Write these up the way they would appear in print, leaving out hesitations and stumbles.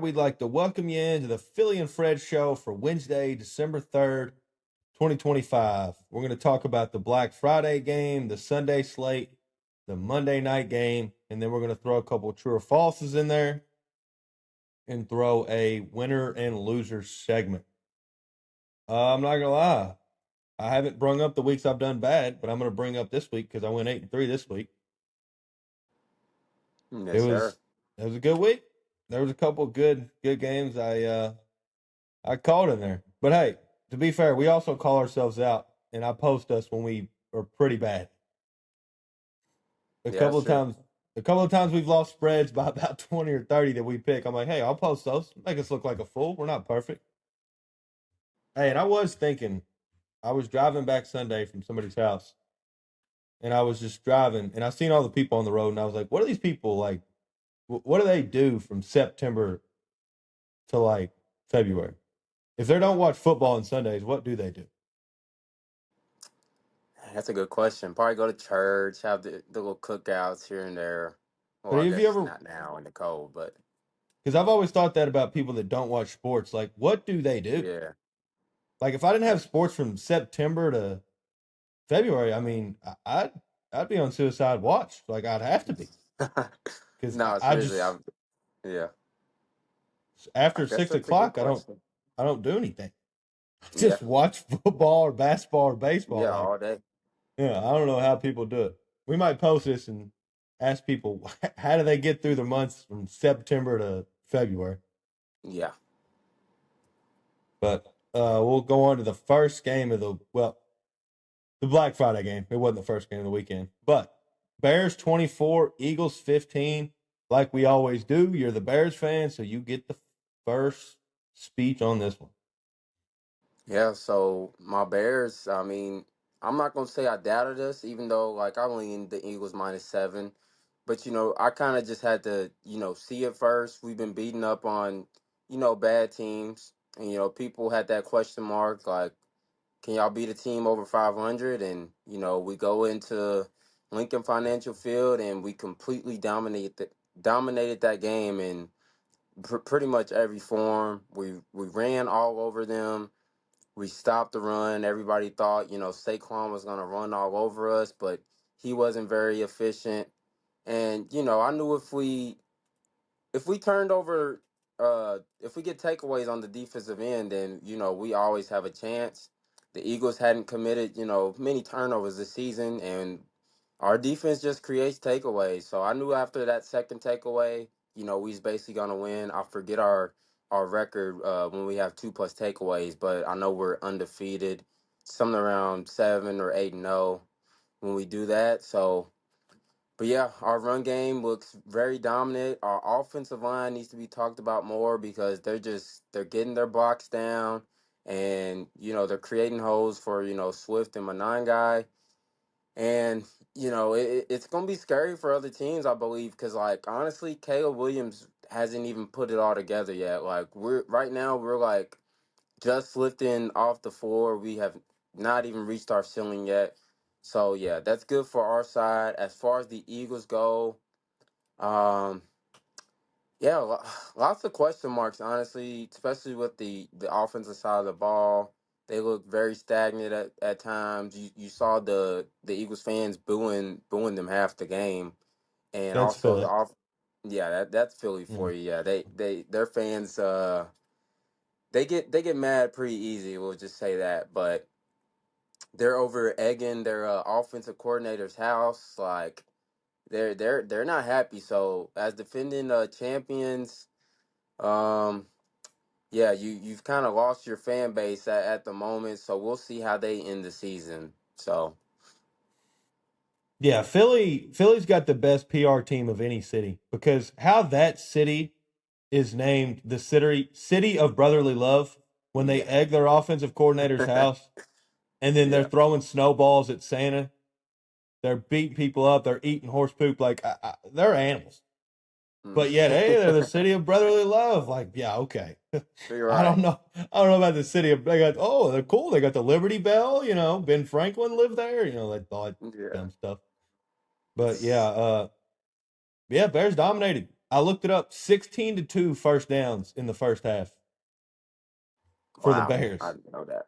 We'd like to welcome you into the Philly and Fred show for Wednesday, December 3rd, 2025. We're going to talk about the Black Friday game, the Sunday slate, the Monday night game, and then we're going to throw a couple true or falses in there and throw a winner and loser segment. I'm not going to lie. I haven't brung up the weeks I've done bad, but I'm going to bring up this week because I went 8-3 this week. It Yes, sir. was it was a good week. There was a couple good games I called in there. But hey, to be fair, we also call ourselves out, and I post us when we are pretty bad. A Yeah, couple that's of true. times, a couple of times we've lost spreads by about 20 or 30 that we pick. I'm like, hey, I'll post those. Make us look like a fool. We're not perfect. Hey, and I was thinking, I was driving back Sunday from somebody's house, and I was just driving, and I seen all the people on the road, and I was like, what are these people like? What do they do from September to like February? If they don't watch football on Sundays, what do they do? That's a good question. Probably go to church, have the little cookouts here and there. Well, But I have you guess ever not now in the cold, but Because I've always thought that about people that don't watch sports. Like, what do they do? yeah. Like, if I didn't have That's, sports from September to February, I mean, I'd be on suicide watch. Like, I'd have to be because no, I seriously, just yeah. I after guess six that's a good o'clock, question. I don't do anything. I Yeah, just watch football or basketball or baseball. yeah, Like, all day. yeah, I don't know how people do it. We might post this and ask people how do they get through the months from September to February. Yeah, But we'll go on to the first game of the Black Friday game. It wasn't the first game of the weekend. But Bears 24, Eagles 15. Like we always do, you're the Bears fan, so you get the first speech on this one. yeah. So my Bears. I mean, I'm not gonna say I doubted us, even though like I leaned the Eagles -7. But I kind of just had to see it first. We've been beating up on bad teams, and people had that question mark like, can y'all beat a team over 500? And we go into Lincoln Financial Field and we completely dominated that game in pretty much every form. We ran all over them. We stopped the run. Everybody thought Saquon was gonna run all over us, but he wasn't very efficient. And I knew if we turned over if we get takeaways on the defensive end, then we always have a chance. The Eagles hadn't committed many turnovers this season, and our defense just creates takeaways. So I knew after that second takeaway, we was basically gonna win. I forget our record when we have 2+ takeaways, but I know we're undefeated, something around 7 or 8-0 when we do that. So but yeah, our run game looks very dominant. Our offensive line needs to be talked about more because they're getting their blocks down, and they're creating holes for Swift and my nine guy. And it's gonna be scary for other teams, I believe, because like honestly, Caleb Williams hasn't even put it all together yet. Like we're like just lifting off the floor. We have not even reached our ceiling yet. So yeah, that's good for our side. As far as the Eagles go, um, yeah, lots of question marks, honestly, especially with the offensive side of the ball. They look very stagnant at times. You saw the Eagles fans booing them half the game, and That's also the Philly. off. Yeah, that's Philly Yeah. for you. Yeah, their fans they get mad pretty easy. We'll just say that, but they're over egging their offensive coordinator's house. Like they're not happy. So as defending champions, um, yeah, you've kind of lost your fan base at the moment. So we'll see how they end the season. So Yeah, Philly's got the best PR team of any city because how that city is named the city of brotherly love when they yeah, egg their offensive coordinator's house and then they're yeah, throwing snowballs at Santa. They're beating people up. They're eating horse poop. Like they're animals. mm. But yet, hey, they're the city of brotherly love. Like, yeah, okay. You're I don't right. know. I don't know about the city of. They got. Oh, they're cool. They got the Liberty Bell. You know, Ben Franklin lived there. You know, like all that Yeah, dumb stuff. But yeah, yeah. Bears dominated. I looked it up, 16-2 first downs in the first half for the Wow, I Bears. didn't know that.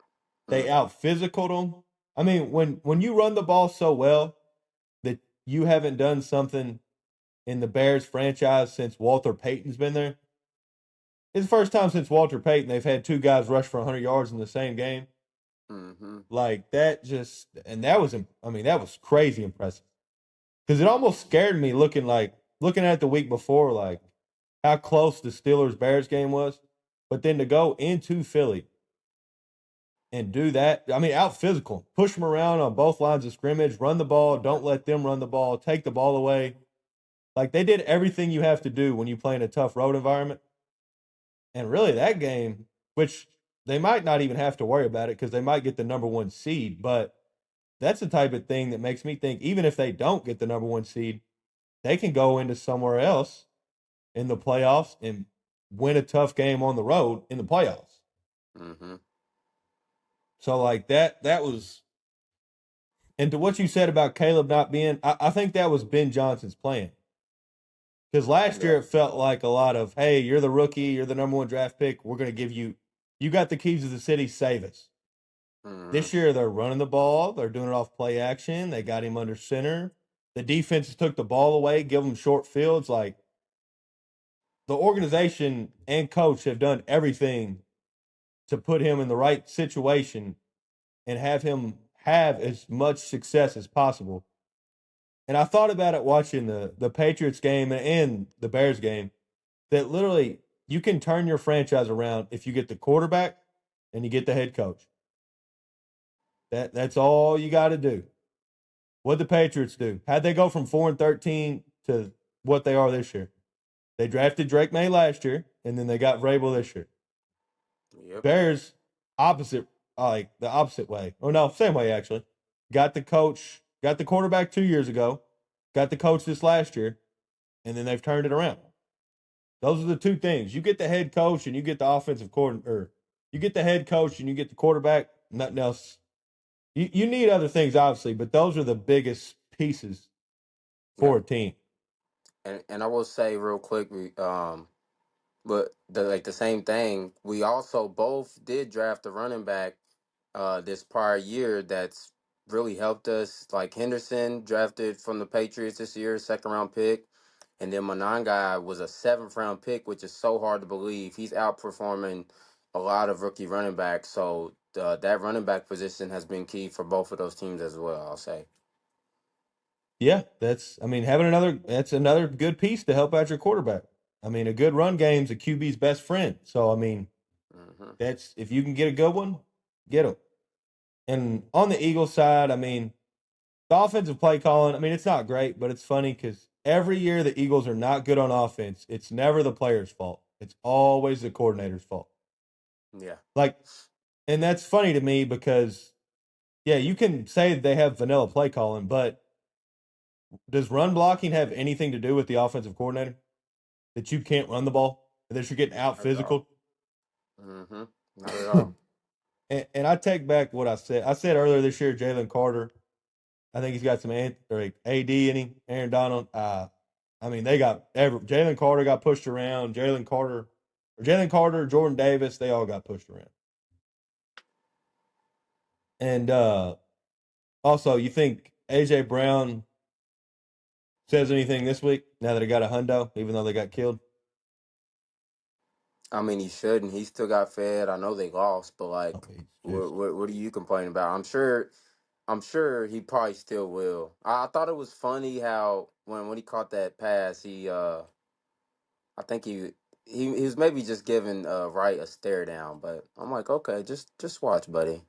They Mm, out physicaled them. I mean, when you run the ball so well that you haven't done something in the Bears franchise since Walter Payton's been there. It's the first time since Walter Payton they've had two guys rush for 100 yards in the same game. mm-hmm. Like that just, and that was, I mean, that was crazy impressive because it almost scared me looking at it the week before, like how close the Steelers Bears game was. But then to go into Philly and do that, I mean, out physical, push them around on both lines of scrimmage, run the ball, don't let them run the ball, take the ball away. Like they did everything you have to do when you play in a tough road environment. And really, that game, which they might not even have to worry about it because they might get the number one seed, but that's the type of thing that makes me think even if they don't get the number one seed, they can go into somewhere else in the playoffs and win a tough game on the road in the playoffs. Mm-hmm. So like that was, and to what you said about Caleb not being, I think that was Ben Johnson's plan. Because last Yeah. year it felt like a lot of, hey, you're the rookie, you're the number one draft pick. We're going to give you, you got the keys to the city, save us. Mm-hmm. This year they're running the ball, they're doing it off play action. They got him under center. The defenses took the ball away, give him short fields. Like the organization and coach have done everything to put him in the right situation and have him have as much success as possible. And I thought about it watching the Patriots game and the Bears game that literally you can turn your franchise around if you get the quarterback and you get the head coach. That's all you got to do. What the Patriots do? How'd they go from 4-13 to what they are this year? They drafted Drake May last year, and then they got Vrabel this year. Yep. Bears, opposite, like the opposite way. Oh no, same way actually. Got the coach, got the quarterback 2 years ago, got the coach this last year, and then they've turned it around. Those are the two things. You get the head coach and you get the offensive coordinator. Or you get the head coach and you get the quarterback. Nothing else. You need other things, obviously, but those are the biggest pieces Yeah. for a team. And I will say real quick, but the same thing. We also both did draft a running back this prior year that's really helped us. Like Henderson drafted from the Patriots this year, second round pick. And then my non guy was a seventh round pick, which is so hard to believe. He's outperforming a lot of rookie running backs. So that running back position has been key for both of those teams as well, I'll say. Yeah, I mean, that's another good piece to help out your quarterback. I mean, a good run game's a QB's best friend. So, I mean, Hmm. that's if you can get a good one, get them. And on the Eagles side, I mean, the offensive play calling, I mean, it's not great, but it's funny because every year the Eagles are not good on offense. It's never the player's fault. It's always the coordinator's fault. Yeah. Like, and that's funny to me because, yeah, you can say they have vanilla play calling, but does run blocking have anything to do with the offensive coordinator? That you can't run the ball and that you're getting out Not at all. physical? Hmm. Not at all. And I take back what I said. I said earlier this year, Jalen Carter. I think he's got some AD in him. Aaron Donald. I mean, they got Jalen Carter got pushed around. Jalen Carter, Jordan Davis, they all got pushed around. And also, you think AJ Brown says anything this week now that he got a hundo, even though they got killed? I mean, he shouldn't. He still got fed. I know they lost, but like, Oh, he's just what are you complaining about? I'm sure he probably still will. I thought it was funny how when he caught that pass, I think he was maybe just giving Wright a stare down, but I'm like, okay, just watch, buddy.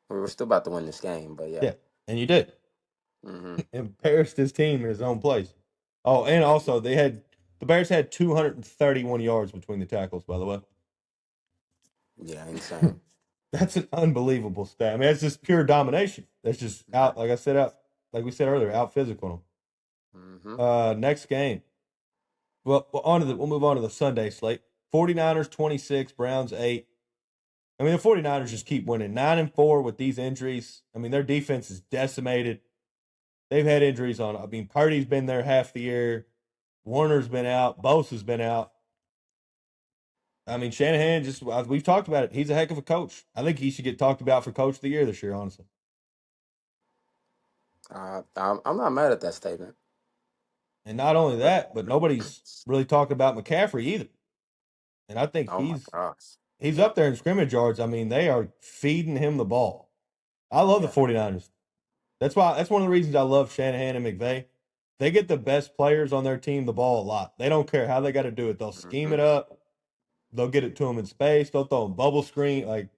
We're still about to win this game, but yeah. yeah, and you did. Hmm. Embarrassed his team in his own place. Oh, and also the Bears had 231 yards between the tackles. By the way, Yeah, insane. that's an unbelievable stat. I mean, that's just pure domination. That's just Yeah. out. Like I said, out. Like we said earlier, out physical. Hmm. Next game. Well, we'll move on to the Sunday slate. 49ers 26, Browns 8. I mean, the 49ers just keep winning 9-4 with these injuries. I mean, their defense is decimated. They've had injuries on. I mean, Purdy's been there half the year. Warner's been out. Bosa's been out. I mean, Shanahan we've talked about it. He's a heck of a coach. I think he should get talked about for Coach of the Year this year, honestly. I'm not mad at that statement. And not only But that, but nobody's really talking about McCaffrey either. And I think oh my gosh, he's yeah. up there in scrimmage yards. I mean, they are feeding him the ball. I love the Yeah. 49ers. That's one of the reasons I love Shanahan and McVay. They get the best players on their team the ball a lot. They don't care how they got to do it. They'll scheme Hmm. it up. They'll get it to them in space. They'll throw them bubble screen. Like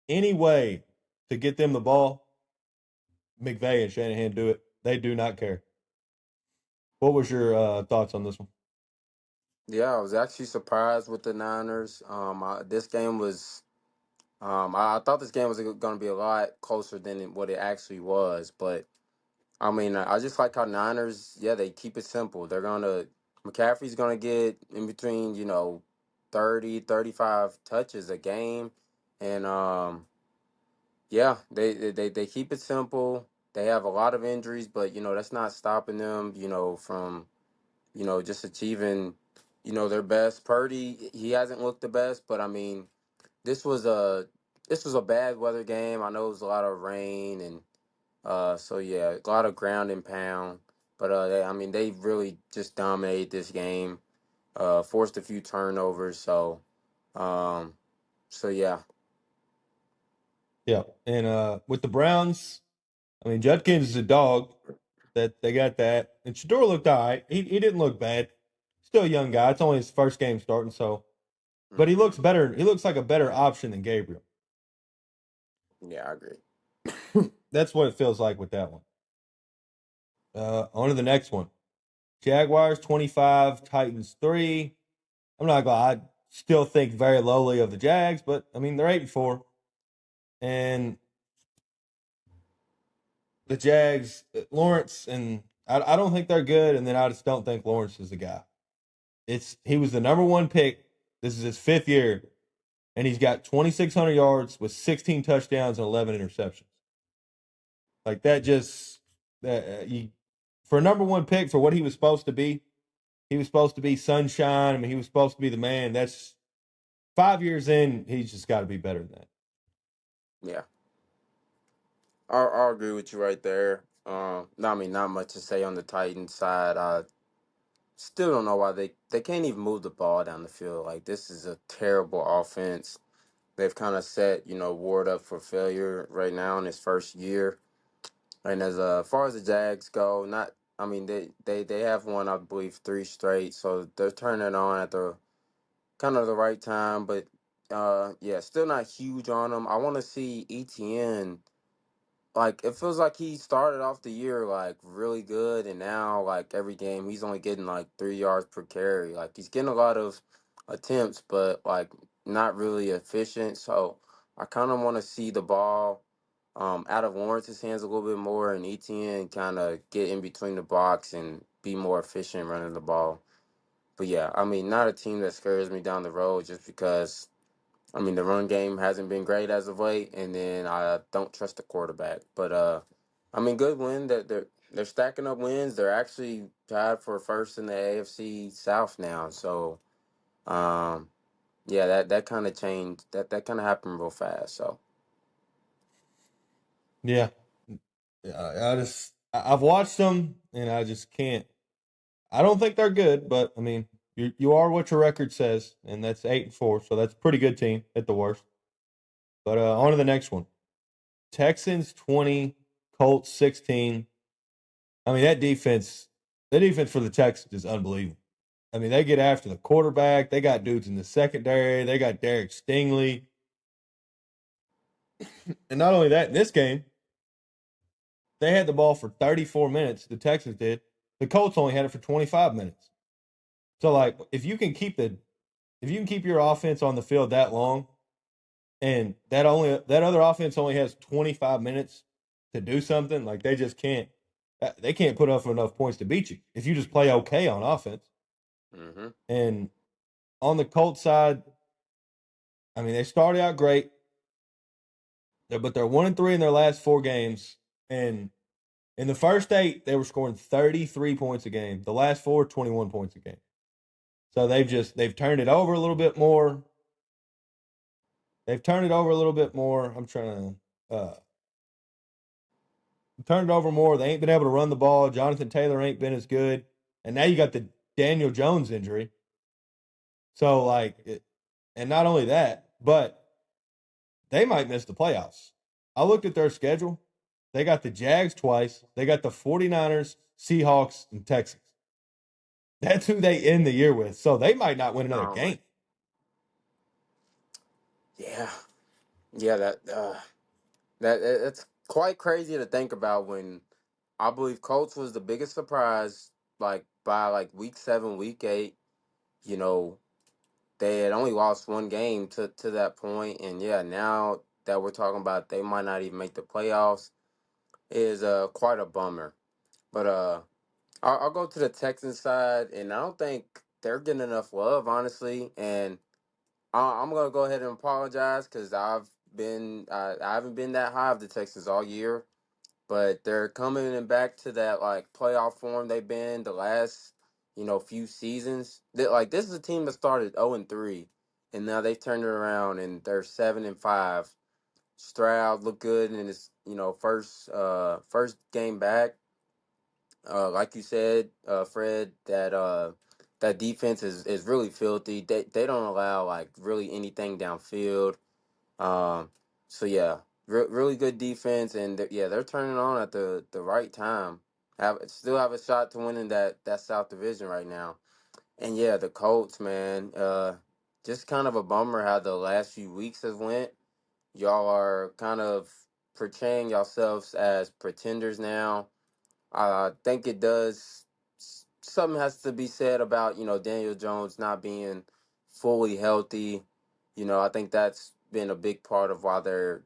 any way to get them the ball, McVay and Shanahan do it. They do not care. What was your thoughts on this one? Yeah, I was actually surprised with the Niners. This game was. I thought this game was going to be a lot closer than what it actually was, but I mean, I just like how Niners. Yeah, they keep it simple. McCaffrey's gonna get in between, 30, 35 touches a game, and yeah, they keep it simple. They have a lot of injuries, but that's not stopping them, from just achieving, their best. Purdy, he hasn't looked the best, but I mean, this was a this was a bad weather game. I know it was a lot of rain and so yeah, a lot of ground and pound. But I mean, they really just dominated this game. Forced a few turnovers. Um, so yeah. Yeah. And with the Browns, I mean, Judkins is a dog. That they got that. And Shador looked all right. He didn't look bad. Still a young guy. It's only his first game starting, so but he Hmm. looks better. He looks like a better option than Gabriel. Yeah, I agree. That's what it feels like with that one. On to the next one. Jaguars 25, Titans 3. I'm not gonna I still think very lowly of the Jags, but I mean they're 8-4. And the Jags, Lawrence, and I don't think they're good, and then I just don't think Lawrence is the guy. He was the number one pick. This is his fifth year, and he's got 2,600 yards with 16 touchdowns and 11 interceptions. Like that, just you for a number one pick for what he was supposed to be. He was supposed to be sunshine. I mean, he was supposed to be the man. That's 5 years in. He's just got to be better than that. Yeah, I'll agree with you right there. No, I mean, not much to say on the Titans side. I still don't know why they can't even move the ball down the field. Like this is a terrible offense. They've kind of set Ward up for failure right now in his first year. And as far as the Jags go, not I mean they have won I believe three straight, so they're turning it on at the kind of the right time. But yeah, still not huge on them. I want to see ETN. Like it feels like he started off the year like really good, and now like every game he's only getting like 3 yards per carry. Like he's getting a lot of attempts, but like not really efficient. So I kind of want to see the ball out of Lawrence's hands a little bit more, and ETN kind of get in between the blocks and be more efficient running the ball. But yeah, I mean, not a team that scares me down the road just because I mean, the run game hasn't been great as of late, and then I don't trust the quarterback. But I mean, good win. That they're stacking up wins. They're actually tied for first in the AFC South now. So um, yeah, that kind of changed. That kind of happened real fast. So Yeah, I've watched them, and I just can't. I don't think they're good, but I mean, you are what your record says, and that's 8-4, so that's a pretty good team at the worst. But on to the next one. Texans 20, Colts 16. I mean, that defense for the Texans is unbelievable. I mean, they get after the quarterback. They got dudes in the secondary. They got Derek Stingley. And not only that, in this game, they had the ball for 34 minutes. The Texans did. The Colts only had it for 25 minutes. So, like, if you can keep your offense on the field that long, and that other offense only has 25 minutes to do something, like they can't put up enough points to beat you if you just play okay on offense. hmm And on the Colts side, I mean, they started out great, but they're 1-3 in their last four games, and In the first 8, they were scoring 33 points a game. The last 4, 21 points a game. So they've turned it over a little bit more. They've turned it over a little bit more. I'm trying to turn it over more. They ain't been able to run the ball. Jonathan Taylor ain't been as good. And now you got the Daniel Jones injury. So and not only that, but they might miss the playoffs. I looked at their schedule. They got the Jags twice. They got the 49ers, Seahawks, and Texans. That's who they end the year with. So they might not win another Right. game. Yeah. Yeah. It's quite crazy to think about when I believe Colts was the biggest surprise, like by like week 7, week 8. You know, they had only lost one game to that point, and yeah, now that we're talking about they might not even make the playoffs is quite a bummer. But I'll go to the Texans side, and I don't think they're getting enough love, honestly. And I'm gonna go ahead and apologize because I haven't been that high of the Texans all year, but they're coming in back to that like playoff form they've been the last few seasons. Like this is a team that started 0-3, and now they've turned it around and they're 7-5. Stroud looked good in his first game back. Like you said, Fred, that defense is really filthy. They don't allow like really anything downfield. Um, so yeah, really good defense, and they're turning on at the right time. Have a shot to winning that South Division right now. And yeah, the Colts, man, just kind of a bummer how the last few weeks has went. Y'all are kind of portraying yourselves as pretenders now. I think it does. Something has to be said about Daniel Jones not being fully healthy. I think that's been a big part of why they're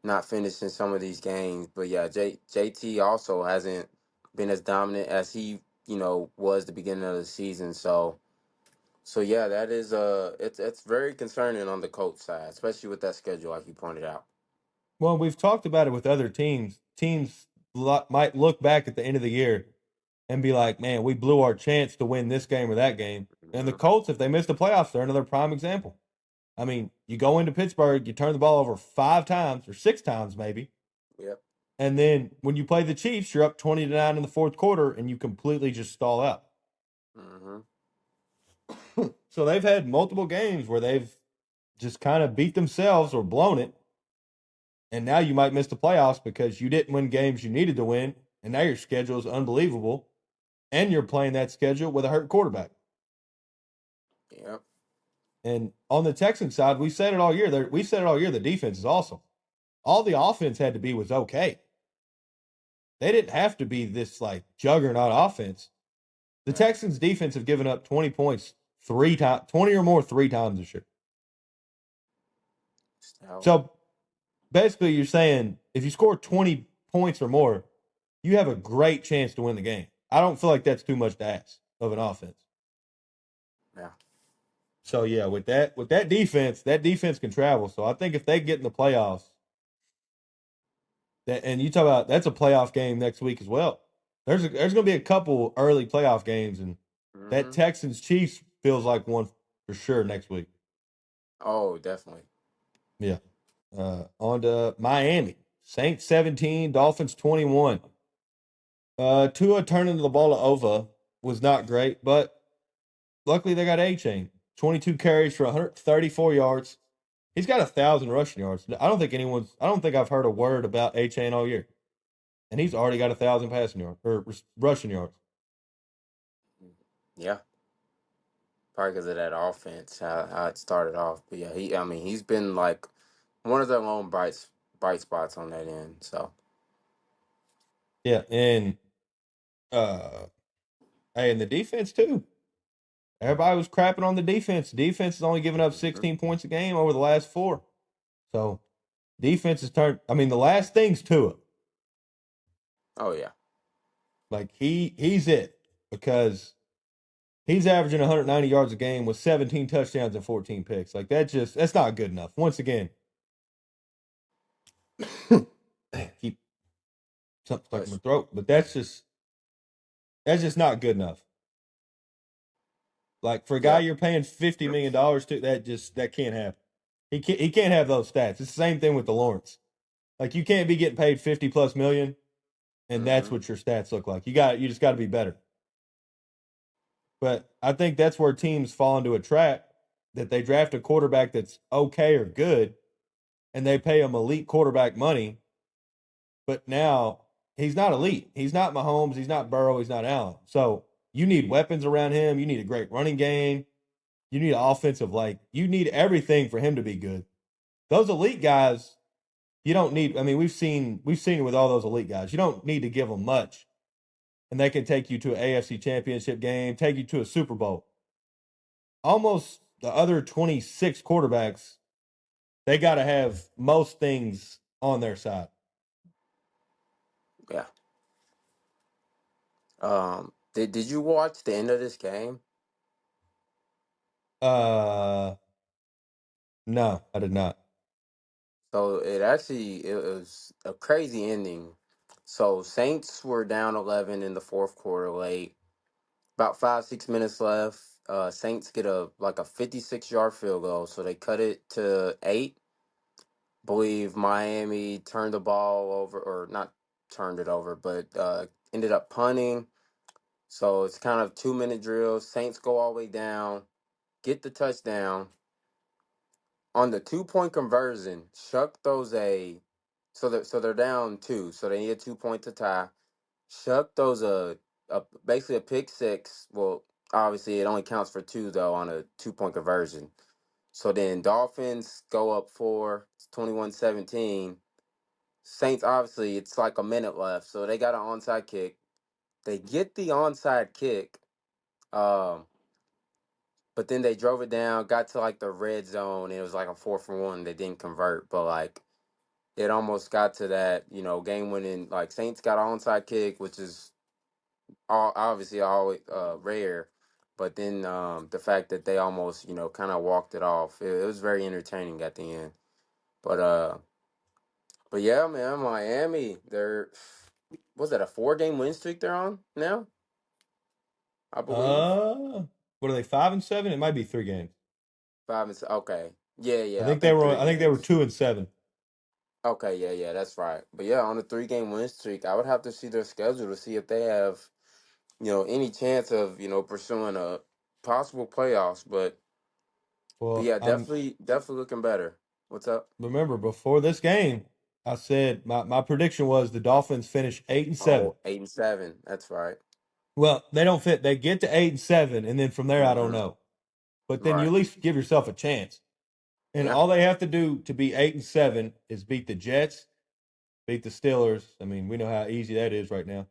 not finishing some of these games. But yeah, JT also hasn't been as dominant as he was the beginning of the season. So yeah, that is it's very concerning on the Colts side, especially with that schedule, like you pointed out. Well, we've talked about it with other teams. Might look back at the end of the year and be like, man, we blew our chance to win this game or that game. And the Mhm. Colts, if they miss the playoffs, they're another prime example. I mean, you go into Pittsburgh, you turn the ball over 5 times or 6 times maybe. Yep. And then when you play the Chiefs, you're up 20-9 in the fourth quarter and you completely just stall out. Hmm. So they've had multiple games where they've just kind of beat themselves or blown it. And now you might miss the playoffs because you didn't win games you needed to win. And now your schedule is unbelievable. And you're playing that schedule with a hurt quarterback. Yep. And on the Texans side, we said it all year. We said it all year. The defense is awesome. All the offense had to be was okay. They didn't have to be this like juggernaut offense. The Right. Texans defense have given up 20 points 3 times, 20 or more 3 times this year. Stout. So basically, you're saying if you score 20 points or more, you have a great chance to win the game. I don't feel like that's too much to ask of an offense. Yeah. So yeah, that defense can travel. So I think if they get in the playoffs, and you talk about that's a playoff game next week as well. There's going to be a couple early playoff games, and that Hmm. Texans Chiefs feels like one for sure next week. Oh, definitely. Yeah. On to Miami. Saints 17, Dolphins 21. Tua turning the ball over was not great, but luckily they got A-Chain. 22 carries for 134 yards. He's got 1,000 rushing yards. I don't think I've heard a word about A-Chain all year. And he's already got 1,000 passing yards or rushing yards. Yeah. Probably because of that offense, how it started off. But yeah, I mean, he's been like one of the lone bright spots on that end. So, Yeah. And, uh, hey, and the defense too. Everybody was crapping on the defense. Defense is only giving up mhm. 16 points a game over the last 4. So defense has turned. I mean, the last thing's Tua. Oh yeah, Like he's it because he's averaging 190 yards a game with 17 touchdowns and 14 picks. Like that's not good enough. Once again, keep something stuck in my Hush. throat. But that's just not good enough. Like for a guy Yeah. you're paying $50 million to, that can't happen. He can't have those stats. It's the same thing with the Lawrence. Like you can't be getting paid 50 plus million, and that's Mm-hmm. what your stats look like. You just got to be better. But I think that's where teams fall into a trap that they draft a quarterback that's okay or good, and they pay him elite quarterback money. But now he's not elite. He's not Mahomes. He's not Burrow. He's not Allen. So you need weapons around him. You need a great running game. You need offensive, like you need everything for him to be good. Those elite guys, you don't need. I mean, we've seen it with all those elite guys. You don't need to give them much, and they can take you to an AFC Championship game, take you to a Super Bowl. Almost the other 26 quarterbacks, they got to have most things on their side. Yeah. Did you watch the end of this game? Uh, no, I did not. So it was a crazy ending. So Saints were down 11 in the fourth quarter late. About 5 6 minutes left. Saints get a 56-yard field goal, so they cut it to 8. Believe Miami turned the ball over, or not turned it over, but ended up punting. So it's kind of 2 minute drill. Saints go all the way down, get the touchdown on the 2 point conversion. Shuck throws they're down two, so they need a 2 point to tie. Shuck throws a basically a pick six. Well, obviously it only counts for two though on a 2 point conversion. So then Dolphins go up four, it's 21-17. Saints, obviously it's like a minute left, so they got an onside kick. They get the onside kick, um, but then they drove it down, got to like the red zone, and it was like a 4-for-1. They didn't convert, but like it almost got to that, game winning. Like Saints got an onside kick, which is obviously always rare. But then the fact that they almost, kind of walked it off, it was very entertaining at the end. But yeah, man, Miami, they're was that a 4 game win streak they're on now? I believe Uh, what are they? 5-7? It might be 3 games. okay, yeah, I yeah, I think they think were. three I think they were games. 2-7. Okay, yeah, yeah, that's right. But yeah, on a 3 game win streak, I would have to see their schedule to see if they have, any chance of, pursuing a possible playoffs. But Well, yeah, I'm definitely looking better. What's up? remember before this game, I said my prediction was the Dolphins finish 8-7. Oh, 8-7. That's right. Well, they don't fit. They get to 8-7, and then from there, I don't Mm-hmm. know. But then you Right. at least give yourself a chance. And Yeah. all they have to do to be 8-7 is beat the Jets, beat the Steelers. I mean, we know how easy that is right now,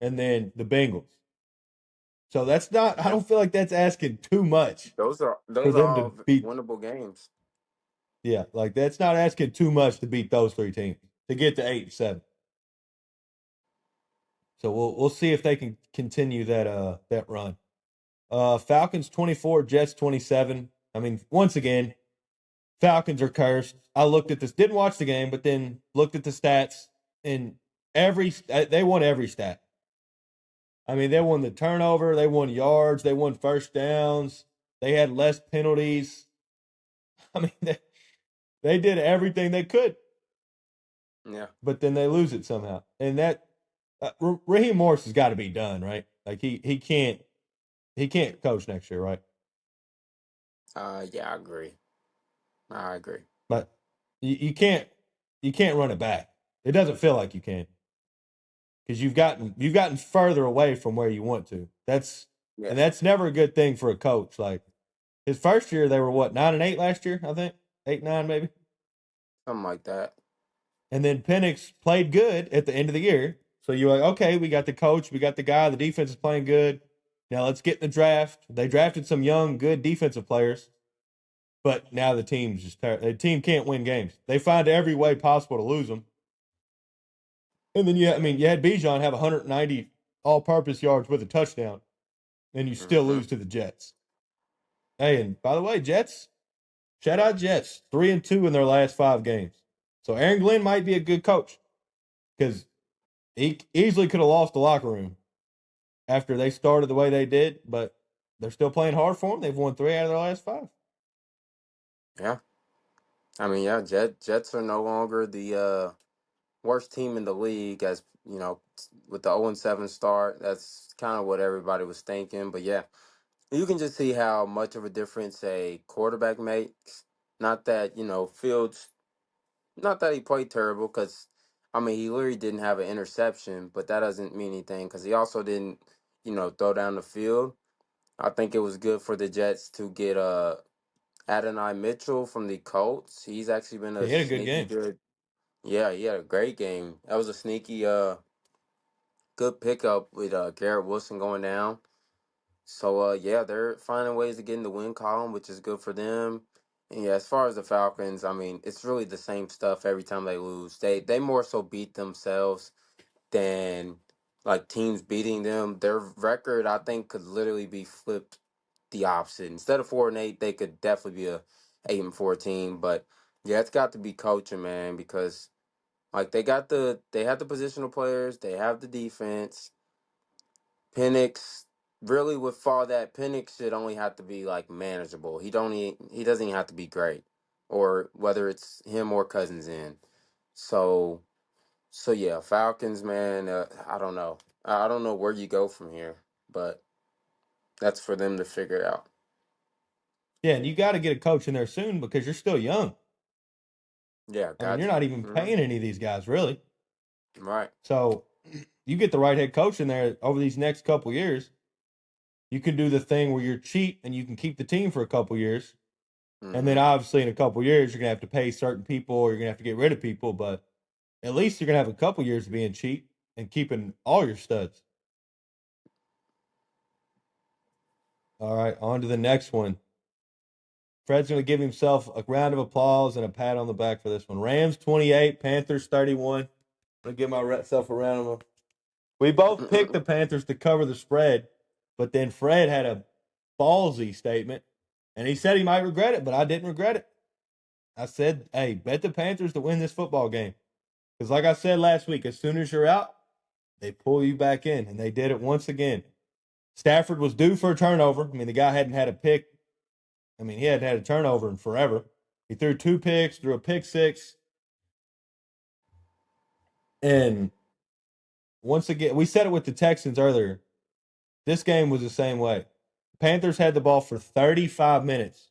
and then the Bengals. So that's not. I Yeah. don't feel like that's asking too much Those are for those are them to all beat. winnable games. Yeah, like that's not asking too much to beat those three teams to get to 8-7. So we'll see if they can continue that run. Falcons 24, Jets 27. I mean, once again, Falcons are cursed. I looked at this, didn't watch the game, but then looked at the stats, and they won every stat. I mean, they won the turnover, they won yards, they won first downs, they had less penalties. I mean, they did everything they could, Yeah. but then they lose it somehow. And that Raheem Morris has got to be done, right? Like he can't coach next year, right? Yeah, I agree. I agree. But you can't run it back. It doesn't feel like you can because you've gotten further away from where you want to. Yeah. And that's never a good thing for a coach. Like his first year, they were what 9-8 last year, I think 8-9 maybe. Something like that. And then Penix played good at the end of the year. So you're like, okay, we got the coach, we got the guy, the defense is playing good. Now let's get in the draft. They drafted some young, good defensive players, but now the team can't win games. They find every way possible to lose them. And then you had Bijan have 190 all-purpose yards with a touchdown, and you still Mm-hmm. lose to the Jets. Hey, and by the way, Jets, shout out Jets, 3-2 in their last 5 games. So Aaron Glenn might be a good coach because He easily could have lost the locker room after they started the way they did, but they're still playing hard for them. They've won 3 out of their last 5. Yeah, I mean, yeah, Jets are no longer the worst team in the league, as you know, with the 0-7 start. That's kind of what everybody was thinking. But yeah, you can just see how much of a difference a quarterback makes. Not that, Fields, not that he played terrible, because, I mean, he literally didn't have an interception, but that doesn't mean anything because he also didn't, throw down the field. I think it was good for the Jets to get Adonai Mitchell from the Colts. He's actually been Yeah, a he had a good sneaky game. good. Yeah, he had a great game. That was a sneaky good pickup with Garrett Wilson going down. So yeah, they're finding ways to get in the win column, which is good for them. And yeah, as far as the Falcons, I mean, it's really the same stuff every time they lose. They more so beat themselves than like teams beating them. Their record, I think, could literally be flipped the opposite. Instead of 4-8, they could definitely be a 8-4 team. But yeah, it's got to be coaching, man, because like they have the positional players, they have the defense. Penix really with all that, Penix should only have to be like manageable. He doesn't even have to be great, or whether it's him or Cousins in. So yeah, Falcons, man. I don't know. I don't know where you go from here, but that's for them to figure out. Yeah, and you got to get a coach in there soon because you're still young. Yeah, I mean, got you're to. not even paying any of these guys really. Right. So you get the right head coach in there over these next couple years. You can do the thing where you're cheap and you can keep the team for a couple years. And then Mm-hmm. obviously in a couple years, you're going to have to pay certain people or you're going to have to get rid of people. But at least you're going to have a couple years of being cheap and keeping all your studs. All right, on to the next one. Fred's going to give himself a round of applause and a pat on the back for this one. Rams 28, Panthers 31. I'm going to give myself a round of applause. We both picked the Panthers to cover the spread, but then Fred had a ballsy statement, and he said he might regret it, but I didn't regret it. I said, hey, bet the Panthers to win this football game. Because, like I said last week, as soon as you're out, they pull you back in, and they did it once again. Stafford was due for a turnover. I mean, the guy hadn't had a pick. I mean, he hadn't had a turnover in forever. He threw 2 picks, threw a pick 6, and once again, we said it with the Texans earlier. This game was the same way. Panthers had the ball for 35 minutes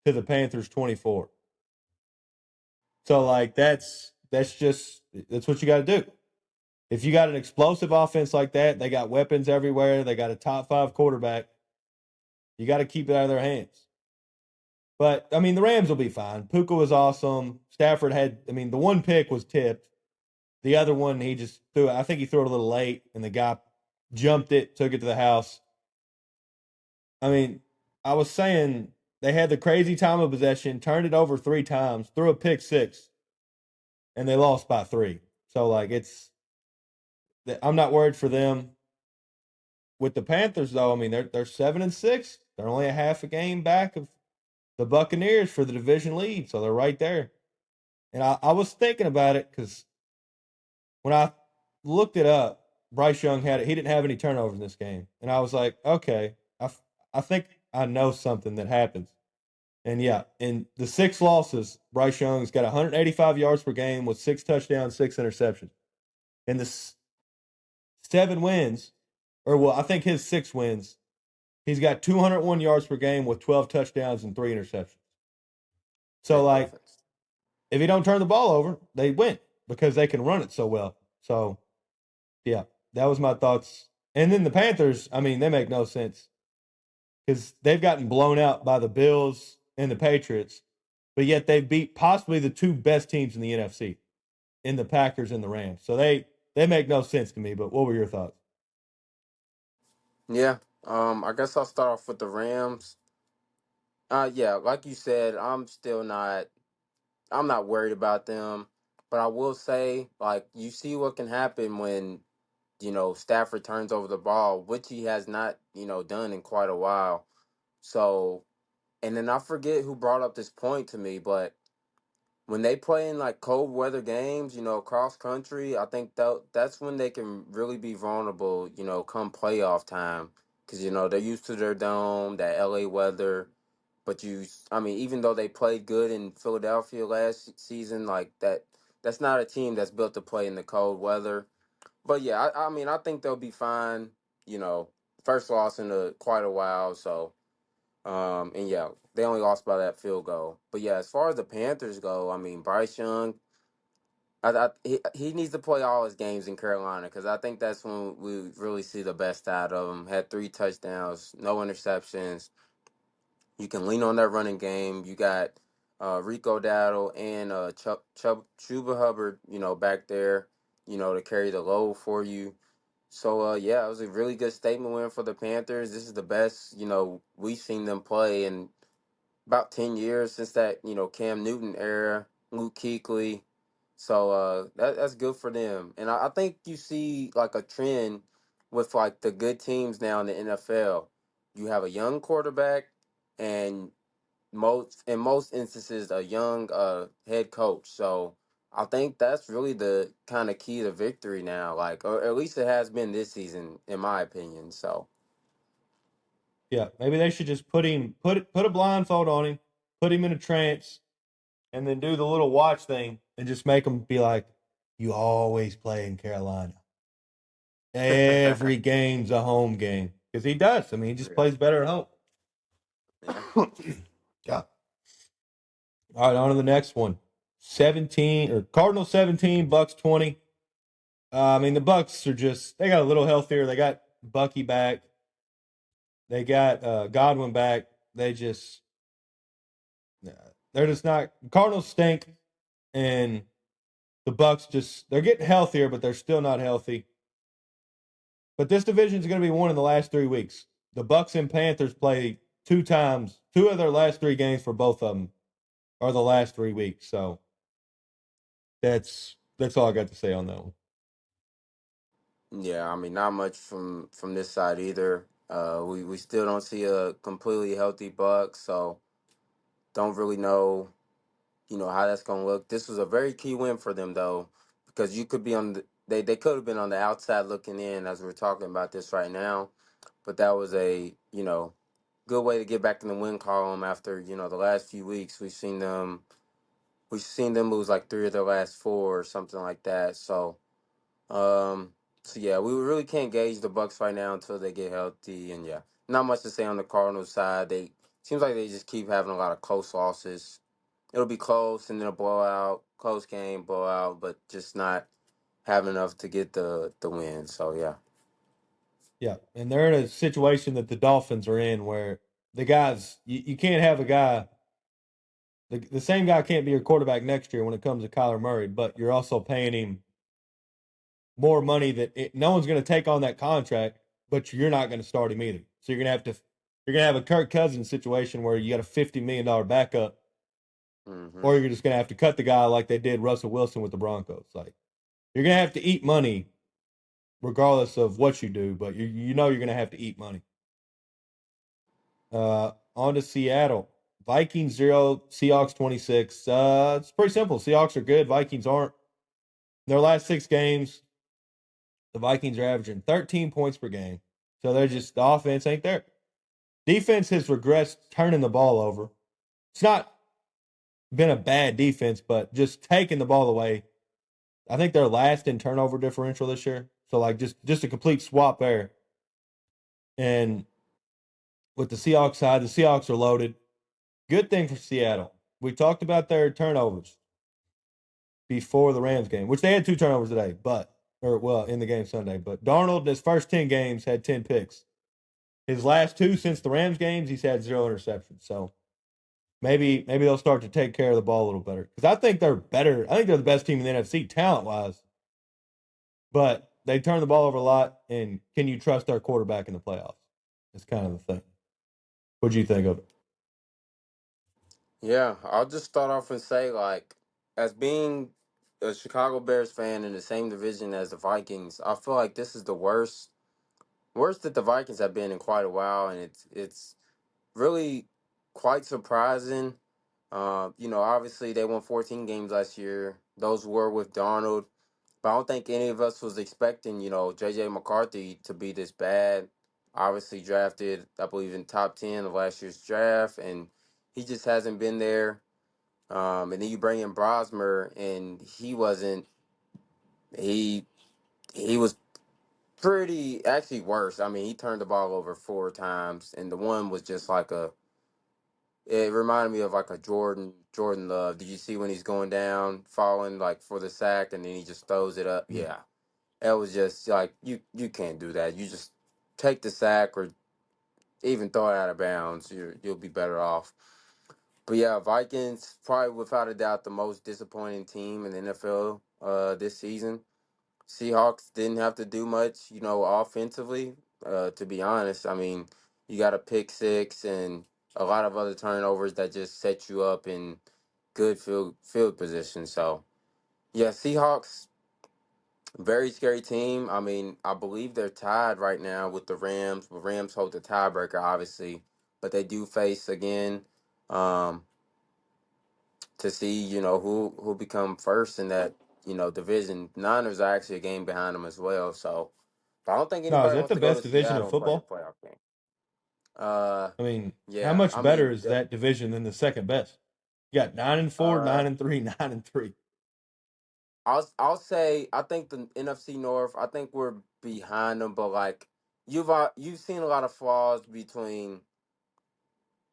to the Panthers 24. So like that's what you got to do. If you got an explosive offense like that, they got weapons everywhere. They got a top 5 quarterback. You got to keep it out of their hands. But I mean, the Rams will be fine. Puka was awesome. Stafford had, I mean, the one pick was tipped. The other one, he just threw it. I think he threw it a little late, and the guy jumped it, took it to the house. I mean, I was saying they had the crazy time of possession, turned it over 3 times, threw a pick 6, and they lost by 3. So like I'm not worried for them. With the Panthers though, I mean they're 7-6. They're only a half a game back of the Buccaneers for the division lead, so they're right there. And I was thinking about it because when I looked it up, Bryce Young he didn't have any turnovers in this game, and I was like, okay, I think I know something that happens. And yeah, in the 6 losses, Bryce Young's got 185 yards per game with 6 touchdowns, 6 interceptions. In the 7 wins, or well, I think his 6 wins, he's got 201 yards per game with 12 touchdowns and 3 interceptions. So Big like, difference. if he don't turn the ball over, they win because they can run it so well. So yeah, that was my thoughts. And then the Panthers, I mean, they make no sense because they've gotten blown out by the Bills and the Patriots, but yet they've beat possibly the 2 best teams in the NFC, in the Packers and the Rams. So they make no sense to me. But what were your thoughts? Yeah. I guess I'll start off with the Rams. Yeah, like you said, I'm not worried about them, but I will say, like, you see what can happen when, Stafford turns over the ball, which he has not, done in quite a while. So, and then I forget who brought up this point to me, but when they play in like cold weather games, cross country, I think that's when they can really be vulnerable, come playoff time. Because, they're used to their dome, that LA weather. But I mean, even though they played good in Philadelphia last season, like that's not a team that's built to play in the cold weather. But yeah, I mean, I think they'll be fine. You know, first loss in quite a while. So, and yeah, they only lost by that field goal. But yeah, as far as the Panthers go, I mean, Bryce Young, he needs to play all his games in Carolina because I think that's when we really see the best out of him. Had 3 touchdowns, no interceptions. You can lean on that running game. You got Rico Dowdle and Chuba Hubbard, back there, to carry the load for you. So yeah, it was a really good statement win for the Panthers. This is the best, we've seen them play in about 10 years since that, Cam Newton era, Luke Kuechly. So that's good for them. And I think you see like a trend with like the good teams now in the NFL. You have a young quarterback and most instances a young head coach. So I think that's really the kind of key to victory now. Like, or at least it has been this season, in my opinion. So Yeah, maybe they should just put a blindfold on him, put him in a trance, and then do the little watch thing and just make him be like, "You always play in Carolina. Every game's a home game." Because he does. I mean, he just yeah, plays better at home. yeah, Yeah. All right, on to the next one. 17 or Cardinals 17, Bucks 20. I mean, the Bucks are just they got a little healthier. They got Bucky back. They got Godwin back. They're just not Cardinals stink and the Bucks just they're getting healthier, but they're still not healthy. But this division is going to be won in the last 3 weeks. The Bucks and Panthers play 2 times. 2 of their last 3 games for both of them are the last 3 weeks. So that's all I got to say on that one. yeah. I mean, not much from this side either. We still don't see a completely healthy Buck, so don't really know how that's gonna look. This was a very key win for them though, because you could be on they could have been on the outside looking in as we're talking about this right now, but that was a good way to get back in the win column after the last few weeks we've seen them lose like 3 of their last 4 or something like that. Um so yeah, we really can't gauge the Bucks right now until they get healthy, and yeah, not much to say on the Cardinals side. They seems like they just keep having a lot of close losses. It'll be close and then a blowout, close game, blowout, but just not having enough to get the win. So yeah. Yeah, and they're in a situation that the Dolphins are in where the guys you can't have a guy the same guy can't be your quarterback next year when it comes to Kyler Murray, but you're also paying him more money no one's going to take on that contract, but you're not going to start him either. So you're going to have a Kirk Cousins situation where you got a $50 million backup, Hmm. or you're just going to have to cut the guy like they did Russell Wilson with the Broncos. Like you're going to have to eat money regardless of what you do, but you know you're going to have to eat money. On to Seattle. Vikings 0, Seahawks 26. It's pretty simple. Seahawks are good. Vikings aren't. Their last 6 games, the Vikings are averaging 13 points per game. So they're just, the offense ain't there. Defense has regressed turning the ball over. It's not been a bad defense, but just taking the ball away. I think they're last in turnover differential this year. So like just a complete swap there. And with the Seahawks side, the Seahawks are loaded. Good thing for Seattle. We talked about their turnovers before the Rams game, which they had 2 turnovers today, in the game Sunday. But Darnold in his first 10 games had 10 picks. His last 2 since the Rams games, he's had 0 interceptions. So maybe they'll start to take care of the ball a little better. Because I think they're better. I think they're the best team in the NFC talent wise. But they turn the ball over a lot. And can you trust their quarterback in the playoffs? That's kind of the thing. What do you think of it? Yeah, I'll just start off and say, like, as being a Chicago Bears fan in the same division as the Vikings, I feel like this is the worst that the Vikings have been in quite a while, and it's really quite surprising. Obviously they won 14 games last year. Those were with Darnold, but I don't think any of us was expecting, JJ McCarthy to be this bad. Obviously drafted, I believe, in top 10 of last year's draft, and he just hasn't been there. And then you bring in Brosmer, and he wasn't. He he was pretty actually worse. I mean, he turned the ball over 4 times, and the one was just like a. It reminded me of like a Jordan Love. Did you see when he's going down, falling like for the sack, and then he just throws it up? Yeah. Yeah, it was just like you can't do that. You just take the sack or even throw it out of bounds. You'll be better off. But yeah, Vikings probably without a doubt the most disappointing team in the NFL this season. Seahawks didn't have to do much, offensively. To be honest, I mean, you got a pick six and a lot of other turnovers that just set you up in good field position. So yeah, Seahawks, very scary team. I mean, I believe they're tied right now with the Rams. The Rams hold the tiebreaker, obviously, but they do face again. Um, to see, who become first in that, division. Niners are actually a game behind them as well. So but I don't think No, is anybody that wants the to go best to division of Seattle and play a football? playoff game. Uh I mean, how yeah. much I better mean is that division than the second best? You got 9-4, uh 9-3, 9-3. I'll say I think the NFC North, I think we're behind them, but like you've seen a lot of flaws between,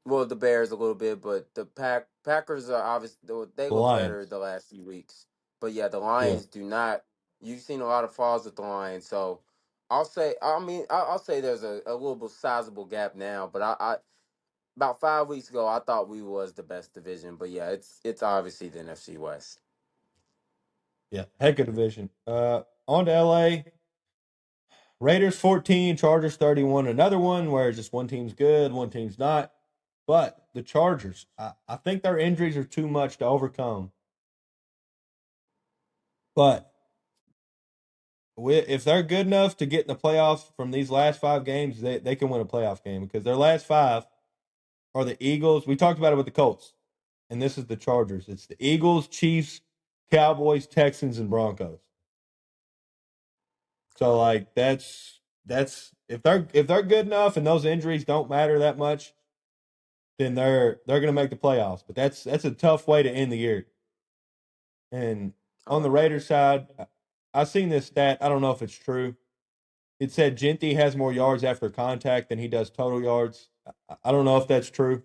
well, the Bears a little bit, but the Packers are obviously they The look better Lions. the last few weeks. But yeah, the Yeah. Lions do not. You've seen a lot of falls with the Lions, so I'll say there's a little bit sizable gap now. But I about 5 weeks ago I thought we was the best division. But yeah, it's obviously the NFC West. Yeah. Heck of division. On to LA. Raiders 14, Chargers 31. Another one where just one team's good, one team's not. But the Chargers, I think their injuries are too much to overcome. But if they're good enough to get in the playoffs from these last 5 games, they can win a playoff game because their last 5 are the Eagles. We talked about it with the Colts, and this is the Chargers. It's the Eagles, Chiefs, Cowboys, Texans, and Broncos. So like that's if they're good enough and those injuries don't matter that much, then they're going to make the playoffs. But that's a tough way to end the year. And on Oh the yeah. Raiders side, I seen this stat. I don't know if it's true. It said Genty has more yards after contact than he does total yards. I don't know if that's true,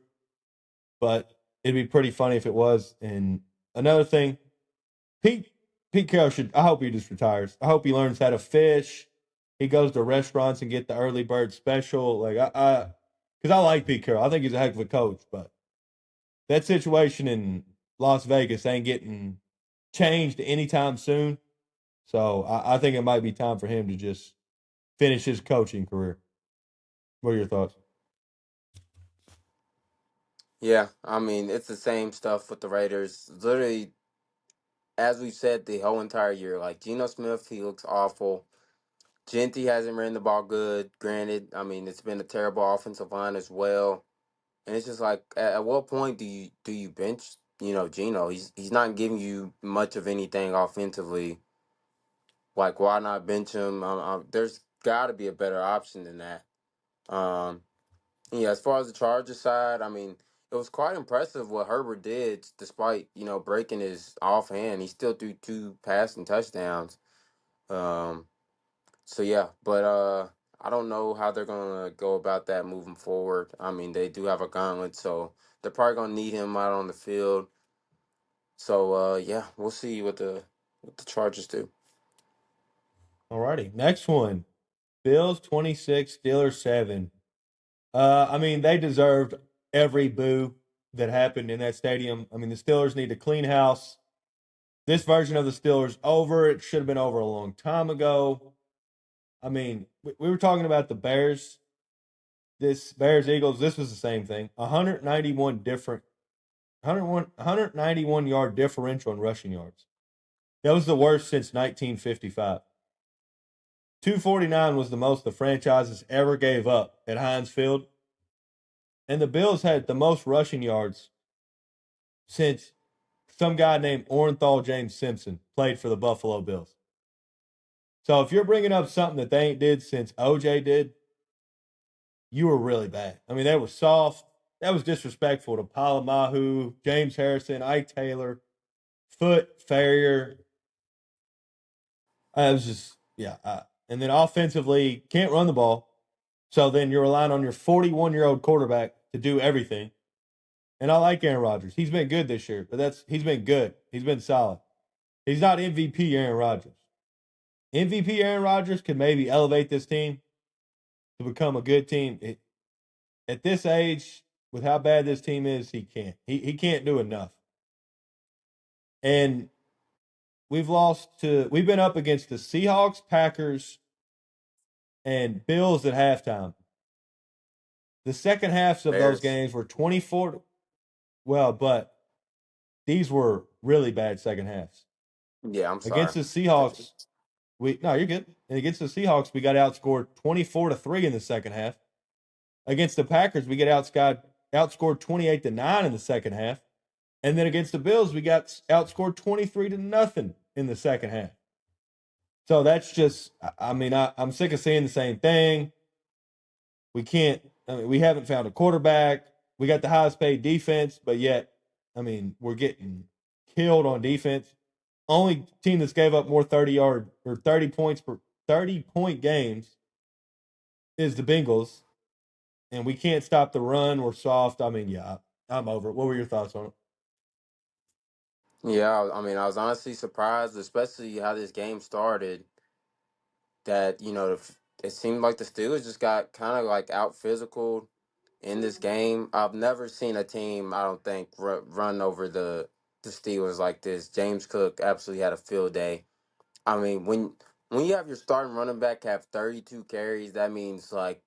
but it'd be pretty funny if it was. And another thing, Pete Pete Carroll should. I hope he just retires. I hope he learns how to fish. He goes to restaurants and get the early bird special. Like because I like Pete Carroll. I think he's a heck of a coach, but that situation in Las Vegas ain't getting changed anytime soon. So I think it might be time for him to just finish his coaching career. What are your thoughts? Yeah, I mean it's the same stuff with the Raiders. Literally, as we've said the whole entire year, like Geno Smith, he looks awful. Genty hasn't ran the ball good. Granted, I mean it's been a terrible offensive line as well, and it's just like at what point do you bench? Geno. He's not giving you much of anything offensively. Like why not bench him? There's got to be a better option than that. Um, yeah, as far as the Chargers side, I mean it was quite impressive what Herbert did, despite breaking his offhand. He still threw 2 passing touchdowns. Um, So yeah, but I don't know how they're gonna go about that moving forward. I mean, they do have a gauntlet, so they're probably gonna need him out on the field. So yeah, we'll see what the Chargers do. All righty. Next one. Bills 26, Steelers 7. I mean, they deserved every boo that happened in that stadium. I mean, the Steelers need to clean house. This version of the Steelers over. It should have been over a long time ago. I mean, we were talking about the Bears. This Bears Eagles. This was the same thing. 191 different, 191 yard differential in rushing yards. That was the worst since 1955. 249 was the most the franchises ever gave up at Heinz Field, and the Bills had the most rushing yards since some guy named Orenthal James Simpson played for the Buffalo Bills. So if you're bringing up something that they ain't did since OJ did, you were really bad. I mean, they were soft. That was disrespectful to Palamahu, James Harrison, Ike Taylor, Foot, Farrier. It was just, yeah. And then offensively, can't run the ball. So then you're relying on your 41-year-old quarterback to do everything. And I like Aaron Rodgers. He's been good this year, but he's been good. He's been solid. He's not MVP Aaron Rodgers. MVP Aaron Rodgers could maybe elevate this team to become a good team. At this age, with how bad this team is, he can't. He can't do enough. And we've been up against the Seahawks, Packers, and Bills at halftime. The second halves of those Bears. games were 24. Well, but these were really bad second halves. Yeah, I'm Against sorry. the Seahawks, you're good. And against the Seahawks, we got outscored 24-3 in the second half. Against the Packers, we get outscored 28-9 in the second half. And then against the Bills, we got outscored 23-0 in the second half. So that's just, I'm sick of seeing the same thing. We haven't found a quarterback. We got the highest paid defense, but yet, we're getting killed on defense. Only team that's gave up more 30-yard or 30 points per 30-point games is the Bengals, and we can't stop the run. We're soft. Yeah, I'm over it. What were your thoughts on it? Yeah, I mean, I was honestly surprised, especially how this game started. That it seemed like the Steelers just got kind of like out physical in this game. I've never seen a team, I don't think, run over the Steelers like this. James Cook absolutely had a field day. I mean, when you have your starting running back have 32 carries, that means like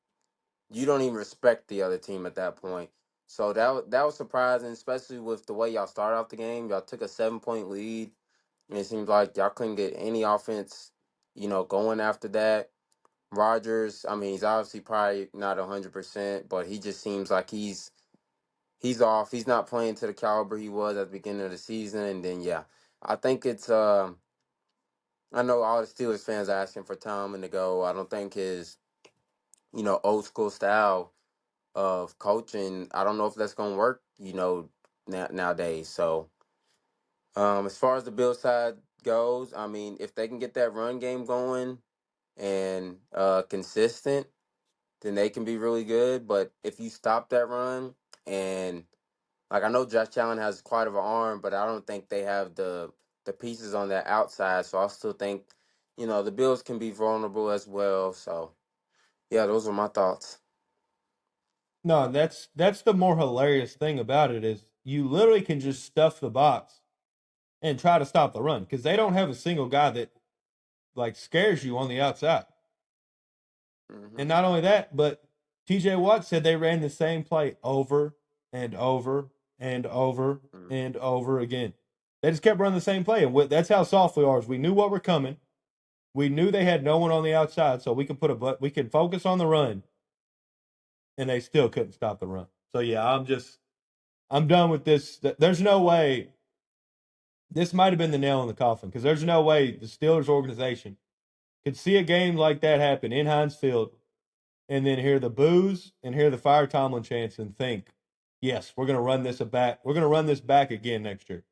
you don't even respect the other team at that point. So that was surprising, especially with the way y'all started off the game. Y'all took a 7-point lead, and it seems like y'all couldn't get any offense, going after that. Rodgers, I mean, he's obviously probably not 100%, but he just seems like he's off. He's not playing to the caliber he was at the beginning of the season. And then yeah, I think it's I know all the Steelers fans are asking for Tomlin to go. I don't think his old school style of coaching. I don't know if that's gonna work. Nowadays. So as far as the Bill side goes, I mean, if they can get that run game going and consistent, then they can be really good. But if you stop that run and like I know Josh Allen has quite of an arm, but I don't think they have the pieces on that outside. So I still think, the Bills can be vulnerable as well. So yeah, those are my thoughts. No, that's the more hilarious thing about it is you literally can just stuff the box and try to stop the run because they don't have a single guy that like scares you on the outside. And Hmm. not only that, but TJ Watt said they ran the same play over and over and over Hmm. and over again. They just kept running the same play, and that's how soft we are. Is we knew what were coming. We knew they had no one on the outside, so we could focus on the run, and they still couldn't stop the run. So yeah, I'm done with this. There's no way this might have been the nail in the coffin because there's no way the Steelers organization could see a game like that happen in Heinz Field and then hear the boos and hear the fire Tomlin chants and think, yes, we're going to run this back. We're going to run this back again next year.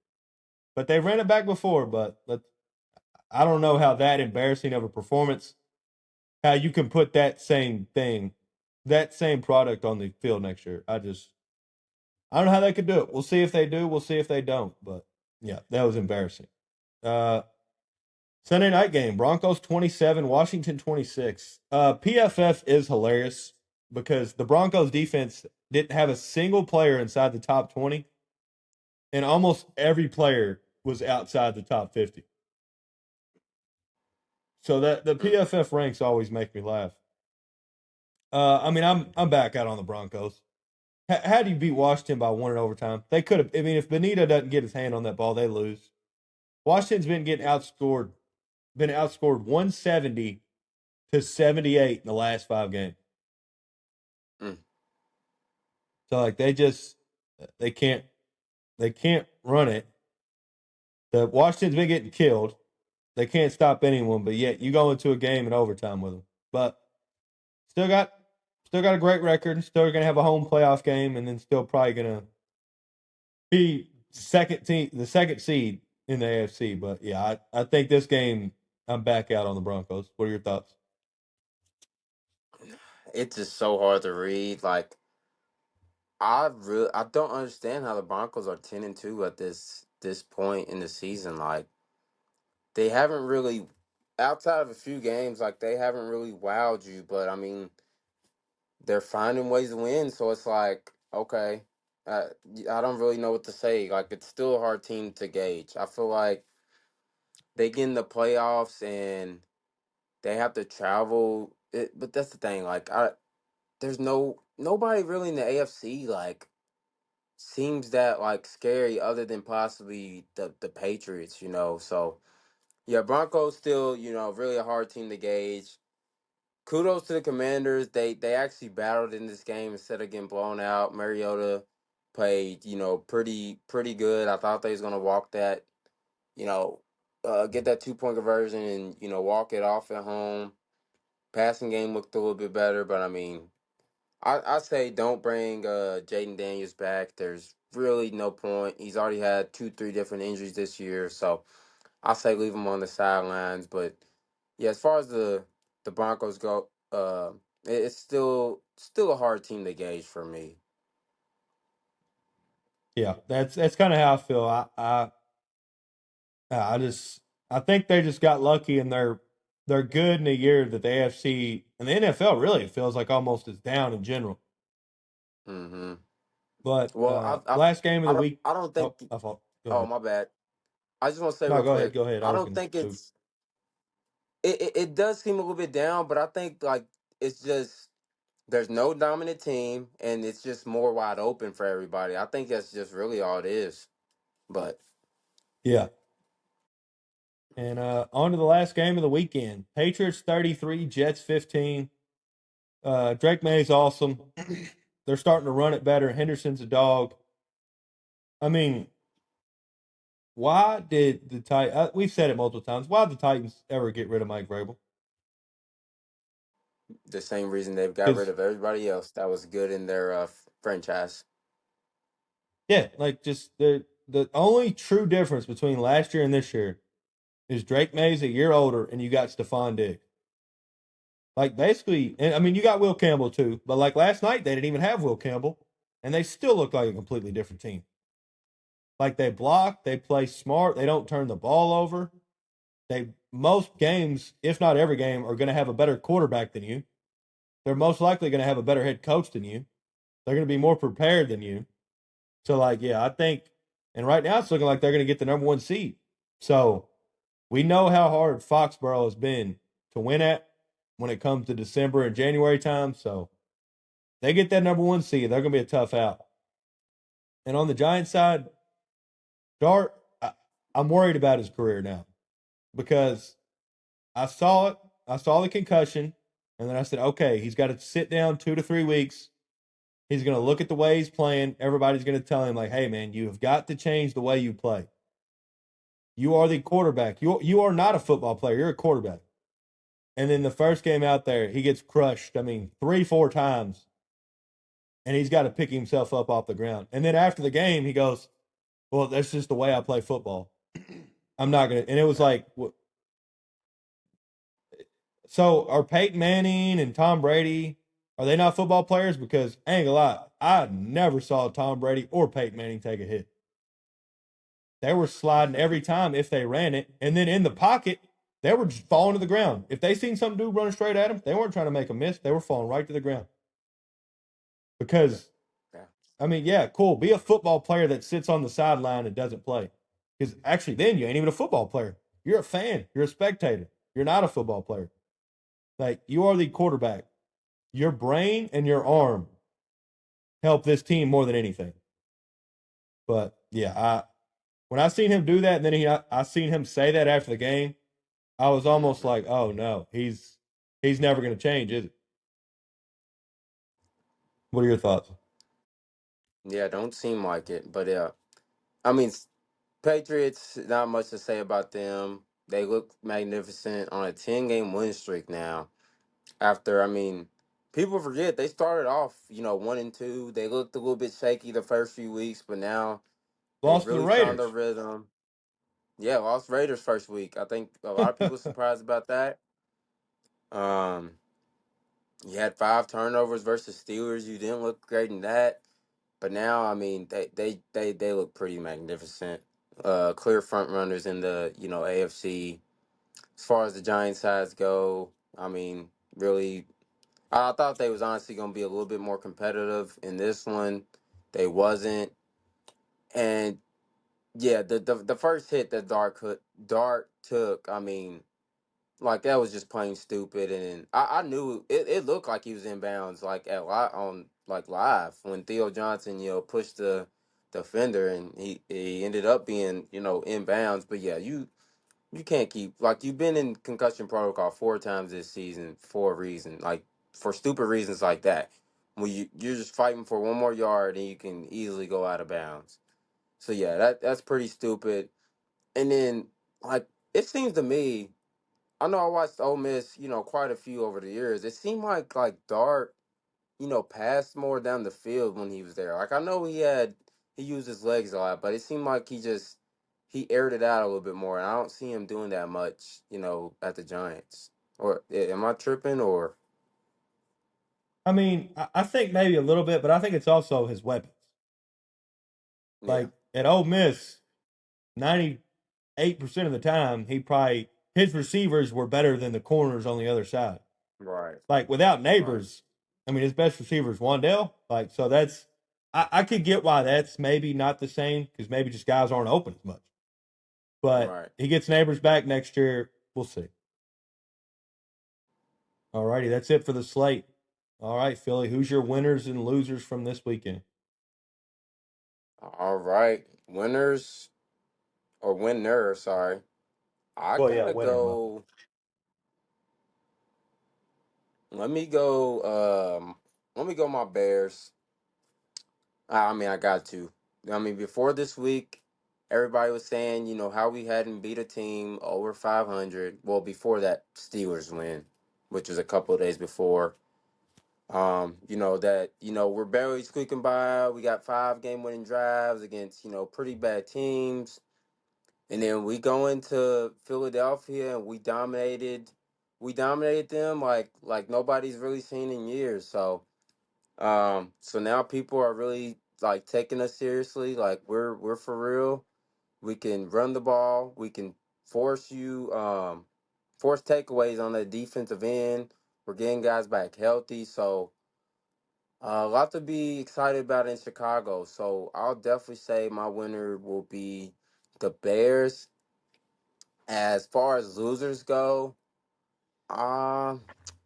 But they've ran it back before. But I don't know how that embarrassing of a performance, how you can put that same thing, that same product on the field next year. I don't know how they could do it. We'll see if they do. We'll see if they don't. But yeah, that was embarrassing. Uh, Sunday night game, Broncos 27, Washington 26. PFF is hilarious because the Broncos defense didn't have a single player inside the top 20, and almost every player was outside the top 50. So that the PFF ranks always make me laugh. I'm back out on the Broncos. How do you beat Washington by one in overtime? They could have. I mean, if Benita doesn't get his hand on that ball, they lose. Washington's been outscored 170-78 in the last 5 games. Mm. So like they can't. They can't run it. The Washington's been getting killed. They can't stop anyone, but yet you go into a game in overtime with them. But still got still got a great record. Still gonna have a home playoff game, and then still probably gonna be the second seed in the AFC. But yeah, I think this game I'm back out on the Broncos. What are your thoughts? It's just so hard to read. Like I don't understand how the Broncos are 10-2 at this point in the season. Like they haven't really, outside of a few games, like they haven't really wowed you. But I mean, they're finding ways to win. So it's like, okay, I don't really know what to say. Like it's still a hard team to gauge. I feel like they get in the playoffs and they have to travel. But that's the thing. Like there's nobody really in the AFC like seems that like scary other than possibly the Patriots. So yeah, Broncos still really a hard team to gauge. Kudos to the Commanders. They actually battled in this game instead of getting blown out. Mariota played, pretty good. I thought they was gonna walk that, you know, get that 2-point conversion and walk it off at home. Passing game looked a little bit better, but I mean, I say don't bring Jaden Daniels back. There's really no point. He's already had 3 different injuries this year, so I say leave him on the sidelines. But yeah, as far as the Broncos go, it's still a hard team to gauge for me. Yeah, that's kind of how I feel. I just I think they just got lucky and they're good in a year that the AFC and the NFL really feels like almost is down in general. hmm But Well, last game of I the don't week. I don't think. Oh, I thought. Go Oh, ahead. my bad. I just want to say No, real go ahead. quick. Go ahead. I I was don't going think to. it does seem a little bit down, but I think like it's just there's no dominant team and it's just more wide open for everybody. I think that's just really all it is. But Yeah. And on to the last game of the weekend. Patriots 33, Jets 15. Drake May's awesome. They're starting to run it better. Henderson's a dog. I mean, why did the Titans? We've said it multiple times. Why did the Titans ever get rid of Mike Vrabel? the same reason they've got rid Because of everybody else that was good in their franchise. yeah, like just the only true difference between last year and this year is Drake May's a year older, and you got Stephon Diggs. Like basically, and I mean you got Will Campbell too, but like last night they didn't even have Will Campbell, and they still look like a completely different team. Like they block, they play smart, they don't turn the ball over. They most games, if not every game, are going to have a better quarterback than you. They're most likely going to have a better head coach than you. They're going to be more prepared than you. So like, yeah, I think, and right now it's looking like they're going to get the number one seed. So we know how hard Foxborough has been to win at when it comes to December and January time. So they get that number one seed, they're going to be a tough out. And on the Giants side, Dart, I'm worried about his career now because I saw it. I saw the concussion, and then I said, okay, he's got to sit down 2 to 3 weeks. He's going to look at the way he's playing. Everybody's going to tell him, like, hey, man, you have got to change the way you play. You are the quarterback. You are not a football player. You're a quarterback. And then the first game out there, he gets crushed. I mean, 3, 4 times, and he's got to pick himself up off the ground. And then after the game, he goes, well, that's just the way I play football. I'm not going to. And it was Yeah. like, so are Peyton Manning and Tom Brady, are they not football players? Because I ain't gonna lie, I never saw Tom Brady or Peyton Manning take a hit. They were sliding every time if they ran it. And then in the pocket, they were just falling to the ground. If they seen some dude running straight at them, they weren't trying to make a miss. They were falling right to the ground. Because, Yeah. I mean, yeah, cool. Be a football player that sits on the sideline and doesn't play. Because actually, then you ain't even a football player. You're a fan. You're a spectator. You're not a football player. Like, you are the quarterback. Your brain and your arm help this team more than anything. But yeah, when I seen him do that, and then I seen him say that after the game, I was almost hmm like, oh no, he's never going to change, is it? What are your thoughts? Yeah, don't seem like it, but yeah. I mean, Patriots, not much to say about them. They look magnificent on a 10-game win streak now. After, I mean, people forget they started off, 1-2. They looked a little bit shaky the first few weeks, but now they've Lost to the really found their Raiders. rhythm. Yeah, lost Raiders first week. I think a lot of people surprised about that. Um, you had 5 turnovers versus Steelers. You didn't look great in that. But now, I mean, they look pretty magnificent. Clear front runners in the AFC. As far as the Giants sides go, I mean, really, I thought they was honestly going to be a little bit more competitive in this one. They wasn't, and yeah, the first hit that Dart took, I mean, like that was just plain stupid, and I knew it looked like he was in bounds, like on like live when Theo Johnson pushed the defender, and he ended up being in bounds. But yeah, you can't keep like you've been in concussion protocol 4 times this season for a reason, like for stupid reasons like that. When you're just fighting for one more yard and you can easily go out of bounds. So yeah, that's pretty stupid. And then like it seems to me, I know I watched Ole Miss, quite a few over the years. It seemed like Dart, passed more down the field when he was there. Like I know he used his legs a lot, but it seemed like he aired it out a little bit more, and I don't see him doing that much, at the Giants. Or am I tripping? Or I mean, I think maybe a little bit, but I think it's also his weapons. yeah, Like at Ole Miss, 98% of the time, his receivers were better than the corners on the other side. right, Like without right, Neighbors, I mean, his best receiver is Wandell. Like, so I could get why that's maybe not the same because maybe just guys aren't open as much. But right. he gets Neighbors back next year. We'll see. All righty. That's it for the slate. All right, Philly. Who's your winners and losers from this weekend? All right, winners or winner? Sorry, I Well, yeah, gotta winner. My bad. go. Let me go. Let me go. My Bears. I mean, I got to. I mean, before this week, everybody was saying, how we hadn't beat a team over 500. Well, before that Steelers win, which was a couple of days before. We're barely squeaking by. We got 5 game winning drives against, pretty bad teams. And then we go into Philadelphia and we dominated them like nobody's really seen in years. So now people are really like taking us seriously. Like we're for real. We can run the ball. We can force you force takeaways on the defensive end. We're getting guys back healthy. So a lot to be excited about in Chicago. So I'll definitely say my winner will be the Bears. As far as losers go, um,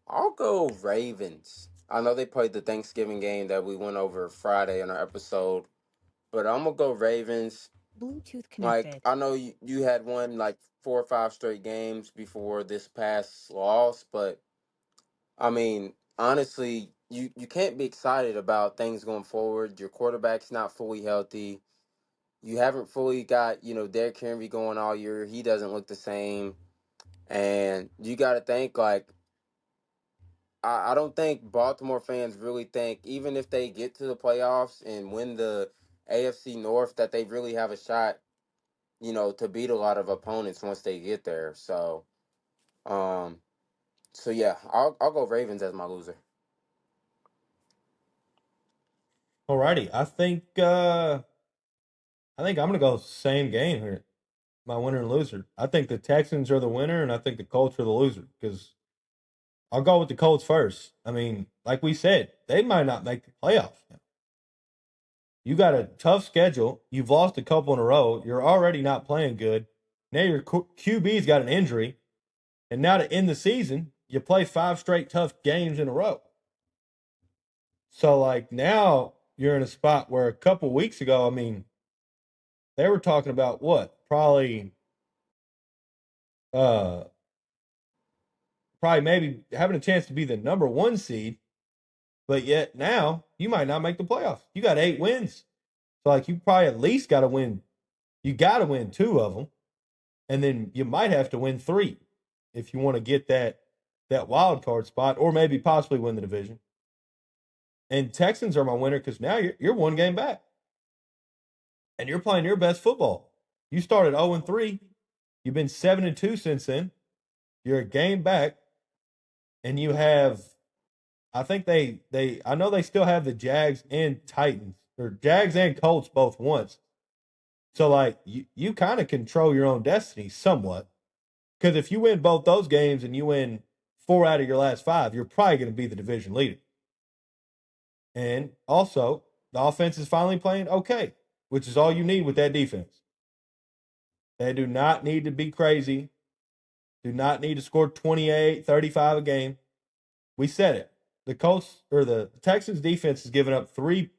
I'll go Ravens. I know they played the Thanksgiving game that we went over Friday in our episode, but I'm gonna go Ravens. Bluetooth Like connected. I know you had won like 4 or 5 straight games before this past loss, but I mean honestly, you can't be excited about things going forward. Your quarterback's not fully healthy. You haven't fully got Derrick Henry going all year. He doesn't look the same, and you got to think like I don't think Baltimore fans really think, even if they get to the playoffs and win the AFC North, that they really have a shot, to beat a lot of opponents once they get there. Um, so yeah, I'll go Ravens as my loser. All righty. I think I'm gonna go same game here. My winner and loser. I think the Texans are the winner, and I think the Colts are the loser because I'll go with the Colts first. I mean, like we said, they might not make the playoffs. You got a tough schedule. You've lost a couple in a row. You're already not playing good. Now your QB's got an injury, and now to end the season, you play 5 straight tough games in a row. So like now you're in a spot where a couple weeks ago, I mean, they were talking about what? Uh probably maybe having a chance to be the number 1 seed, but yet now you might not make the playoffs. You got 8 wins. So like you probably at least got to win You got to win two of them, and then you might have to win three if you want to get that wild card spot, or maybe possibly win the division. And Texans are my winner because now you're one game back, and you're playing your best football. You started 0-3. You've been 7-2 since then. You're a game back, and you have. I think they I know they still have the Jags and Titans or Jags and Colts both once. So like you kind of control your own destiny somewhat. Because if you win both those games and you win 4 out of your last 5, you're probably going to be the division leader. And also, the offense is finally playing okay, which is all you need with that defense. They do not need to be crazy, do not need to score 28, 35 a game. We said it. The Colts or the Texans defense has given up 20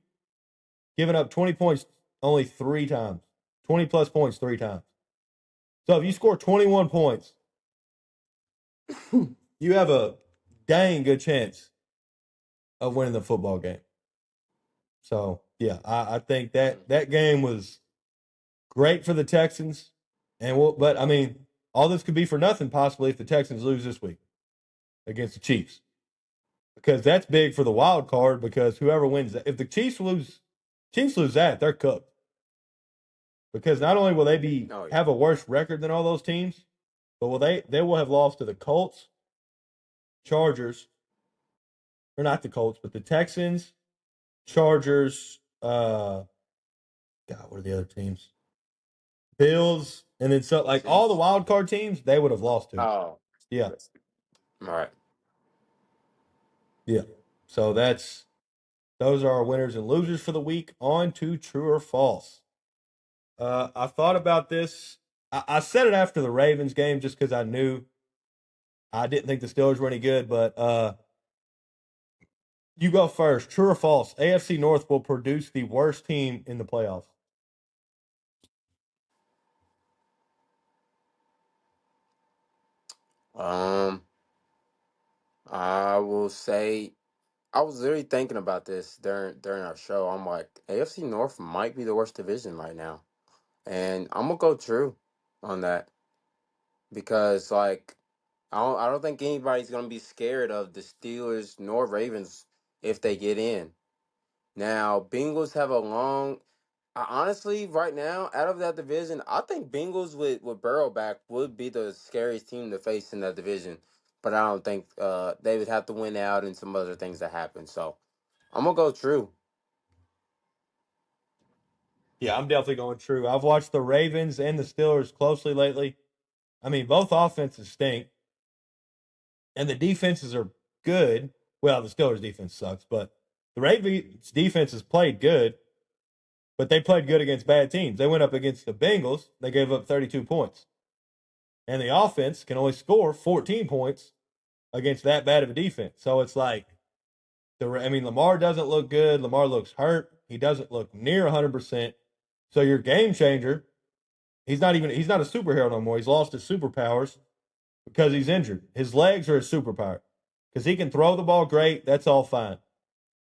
points only 3 times. 20 plus points 3 times. So if you score 21 points, you have a dang good chance of winning the football game. So yeah, I think Mm. that game was great for the Texans, but I mean, all this could be for nothing possibly if the Texans lose this week against the Chiefs, because that's big for the wild card. Because whoever wins that, if the Chiefs lose that, they're cooked. Because not only will they be Oh yeah. have a worse record than all those teams, but they will have lost to the Colts, Chargers, or not the Colts, but the Texans, Chargers, God, what are the other teams? Bills, and then so like all the Chiefs. wild card teams, they would have lost to. Oh. Yeah, All right. yeah. So those are our winners and losers for the week. On to true or false. I thought about this. I said it after the Ravens game just because I knew I didn't think the Steelers were any good. But you go first. True or false? AFC North will produce the worst team in the playoffs. Um, I will say I was literally thinking about this during our show. I'm like, AFC North might be the worst division right now, and I'm gonna go true on that because like I don't think anybody's gonna be scared of the Steelers nor Ravens if they get in. Now, Bengals have a long. Honestly, right now, out of that division, I think Bengals with Burrow back would be the scariest team to face in that division. But I don't think they would have to win out and some other things that happen. So I'm gonna go true. Yeah, I'm definitely going true. I've watched the Ravens and the Steelers closely lately. I mean, both offenses stink, and the defenses are good. Well, the Steelers' defense sucks, but the Ravens' defense has played good, but they played good against bad teams. They went up against the Bengals. They gave up 32 points. And the offense can only score 14 points against that bad of a defense. So it's like, I mean, Lamar doesn't look good. Lamar looks hurt. He doesn't look near 100%. So your game changer, he's not a superhero no more. He's lost his superpowers because he's injured. His legs are his superpower because he can throw the ball great. That's all fine.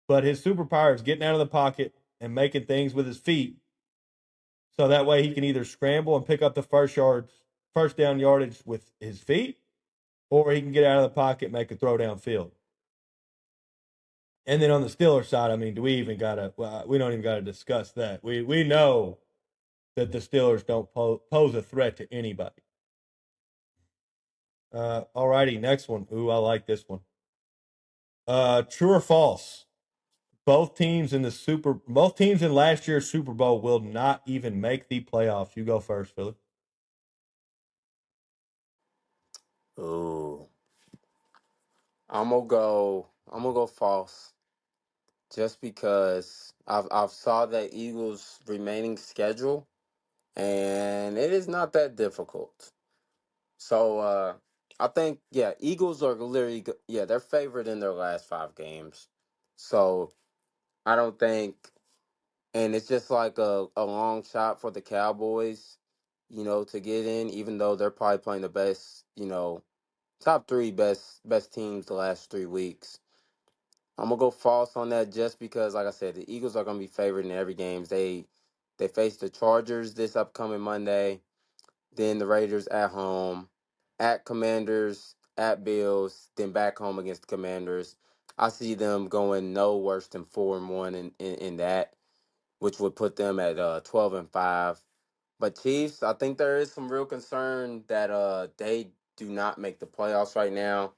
But his superpower is getting out of the pocket and making things with his feet. So that way he can either scramble and pick up the first down yardage with his feet, or he can get out of the pocket and make a throw downfield. And then on the Steelers side, I mean, do we even gotta? Well, we don't even gotta discuss that. We know that the Steelers don't pose a threat to anybody. All righty, next one. Ooh, I like this one. True or false? Both teams in last year's Super Bowl will not even make the playoffs. You go first, Philip. Ooh, I'm gonna go false just because I've saw that Eagles remaining schedule and it is not that difficult. So I think yeah, Eagles are literally yeah, they're favored in their last 5 games. So I don't think, and it's just like a long shot for the Cowboys, to get in, even though they're probably playing the best, top three best teams the last 3 weeks. I'm gonna go false on that just because, like I said, the Eagles are gonna be favored in every game. They They face the Chargers this upcoming Monday, then the Raiders at home, at Commanders, at Bills, then back home against the Commanders. I see them going no worse than 4-1 in that, which would put them at 12-5. But Chiefs, I think there is some real concern that they do not make the playoffs right now.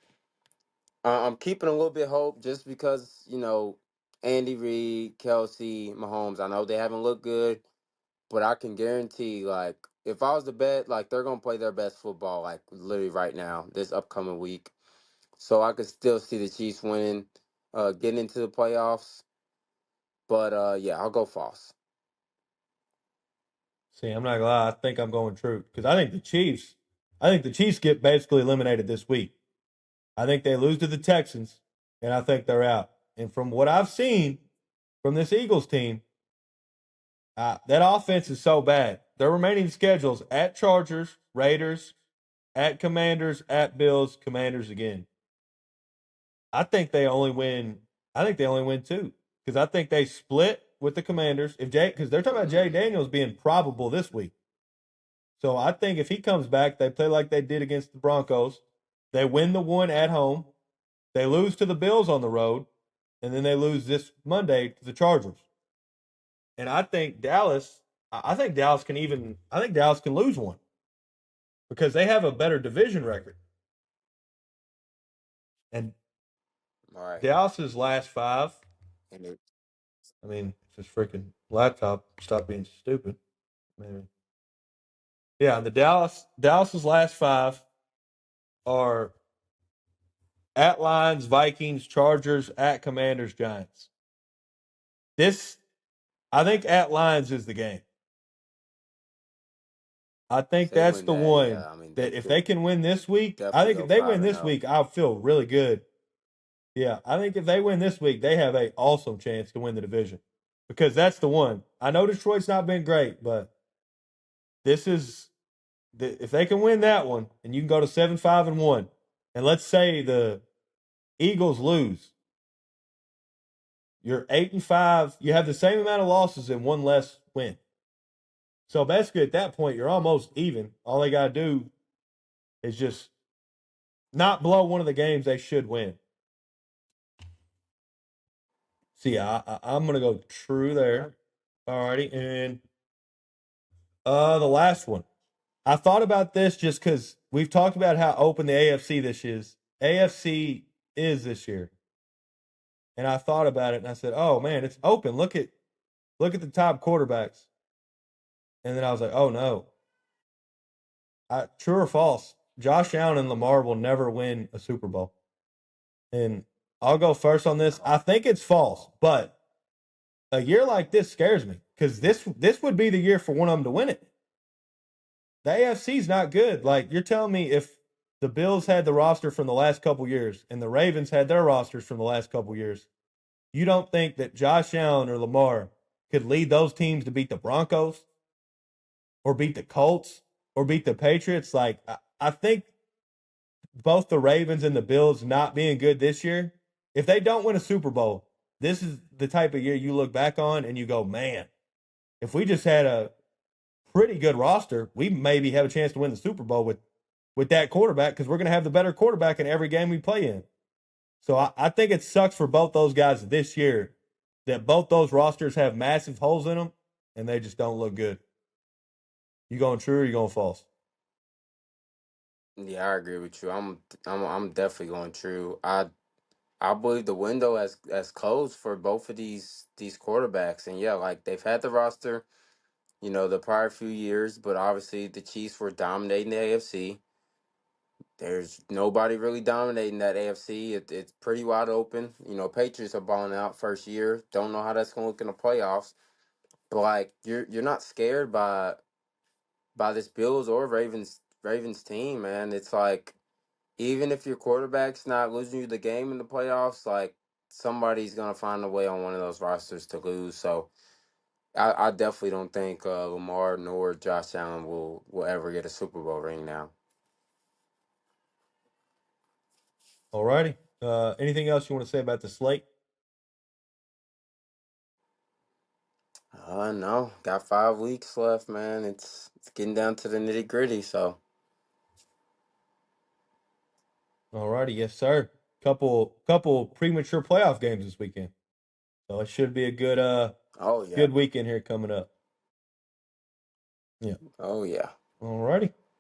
I'm keeping a little bit hope just because Andy Reid, Kelsey, Mahomes. I know they haven't looked good, but I can guarantee, like, if I was to bet, like, they're gonna play their best football, like, literally right now, this upcoming week. So I could still see the Chiefs winning, getting into the playoffs. But yeah, I'll go false. See, I'm not gonna lie. I think I'm going true because I think the Chiefs get basically eliminated this week. I think they lose to the Texans, and I think they're out. And from what I've seen from this Eagles team, that offense is so bad. Their remaining schedules at Chargers, Raiders, at Commanders, at Bills, Commanders again. I think they only win. I think they only win two because I think they split with the Commanders. If Jay, because they're talking about Jay Daniels being probable this week. So I think if he comes back, they play like they did against the Broncos. They win the one at home. They lose to the Bills on the road, and then they lose this Monday to the Chargers. And I think Dallas. I think Dallas can even. I think Dallas can lose one because they have a better division record. And All right. Dallas's last five. And it, I mean, if this freaking laptop stop being stupid, maybe. Yeah, the Dallas's last five are at Lions, Vikings, Chargers, at Commanders, Giants. This, I think, at Lions is the game. I if think they that's win the that, one yeah, I mean, they that if could they can win this week, I definitely think go if they win 5 and this 0. week, I'll feel really good. Yeah, I think if they win this week, they have a awesome chance to win the division because that's the one. I know Detroit's not been great, but this is if they can win that one, and you can go to 7-5-1, and let's say the Eagles lose, you're 8-5. You have the same amount of losses and one less win. So basically, at that point, you're almost even. All they got to do is just not blow one of the games they should win. See, I'm gonna go true All right. there. Alrighty, and the last one. I thought about this just because we've talked about how open the AFC this is. AFC is this year, and I thought about it and I said, "Oh man, it's open. Look at the top quarterbacks." And then I was like, "Oh no, true or false? Josh Allen and Lamar will never win a Super Bowl." And I'll go first on this. I think it's false, but a year like this scares me because this would be the year for one of them to win it. The AFC's not good. Like you're telling me if the Bills had the roster from the last couple years and the Ravens had their rosters from the last couple years, you don't think that Josh Allen or Lamar could lead those teams to beat the Broncos or beat the Colts or beat the Patriots? Like I think both the Ravens and the Bills not being good this year, if they don't win a Super Bowl, this is the type of year you look back on and you go, man, if we just had a pretty good roster, we maybe have a chance to win the Super Bowl with that quarterback because we're going to have the better quarterback in every game we play in. So I think it sucks for both those guys this year that both those rosters have massive holes in them and they just don't look good. You going true or you going false? Yeah, I agree with you. I'm definitely going true. I believe the window has closed for both of these quarterbacks, and yeah, like they've had the roster, the prior few years, but obviously the Chiefs were dominating the AFC. There's nobody really dominating that AFC. It's pretty wide open. Patriots are balling out first year. Don't know how that's gonna look in the playoffs. But like you're not scared by this Bills or Ravens team, man. It's like even if your quarterback's not losing you the game in the playoffs, like somebody's gonna find a way on one of those rosters to lose. So I definitely don't think Lamar nor Josh Allen will ever get a Super Bowl ring now. All righty. Anything else you want to say about the slate? No, got 5 weeks left, man. It's getting down to the nitty gritty. So, All righty, yes, sir. Couple premature playoff games this weekend. So it should be a oh yeah, good weekend here coming up. Yeah. oh yeah. All righty.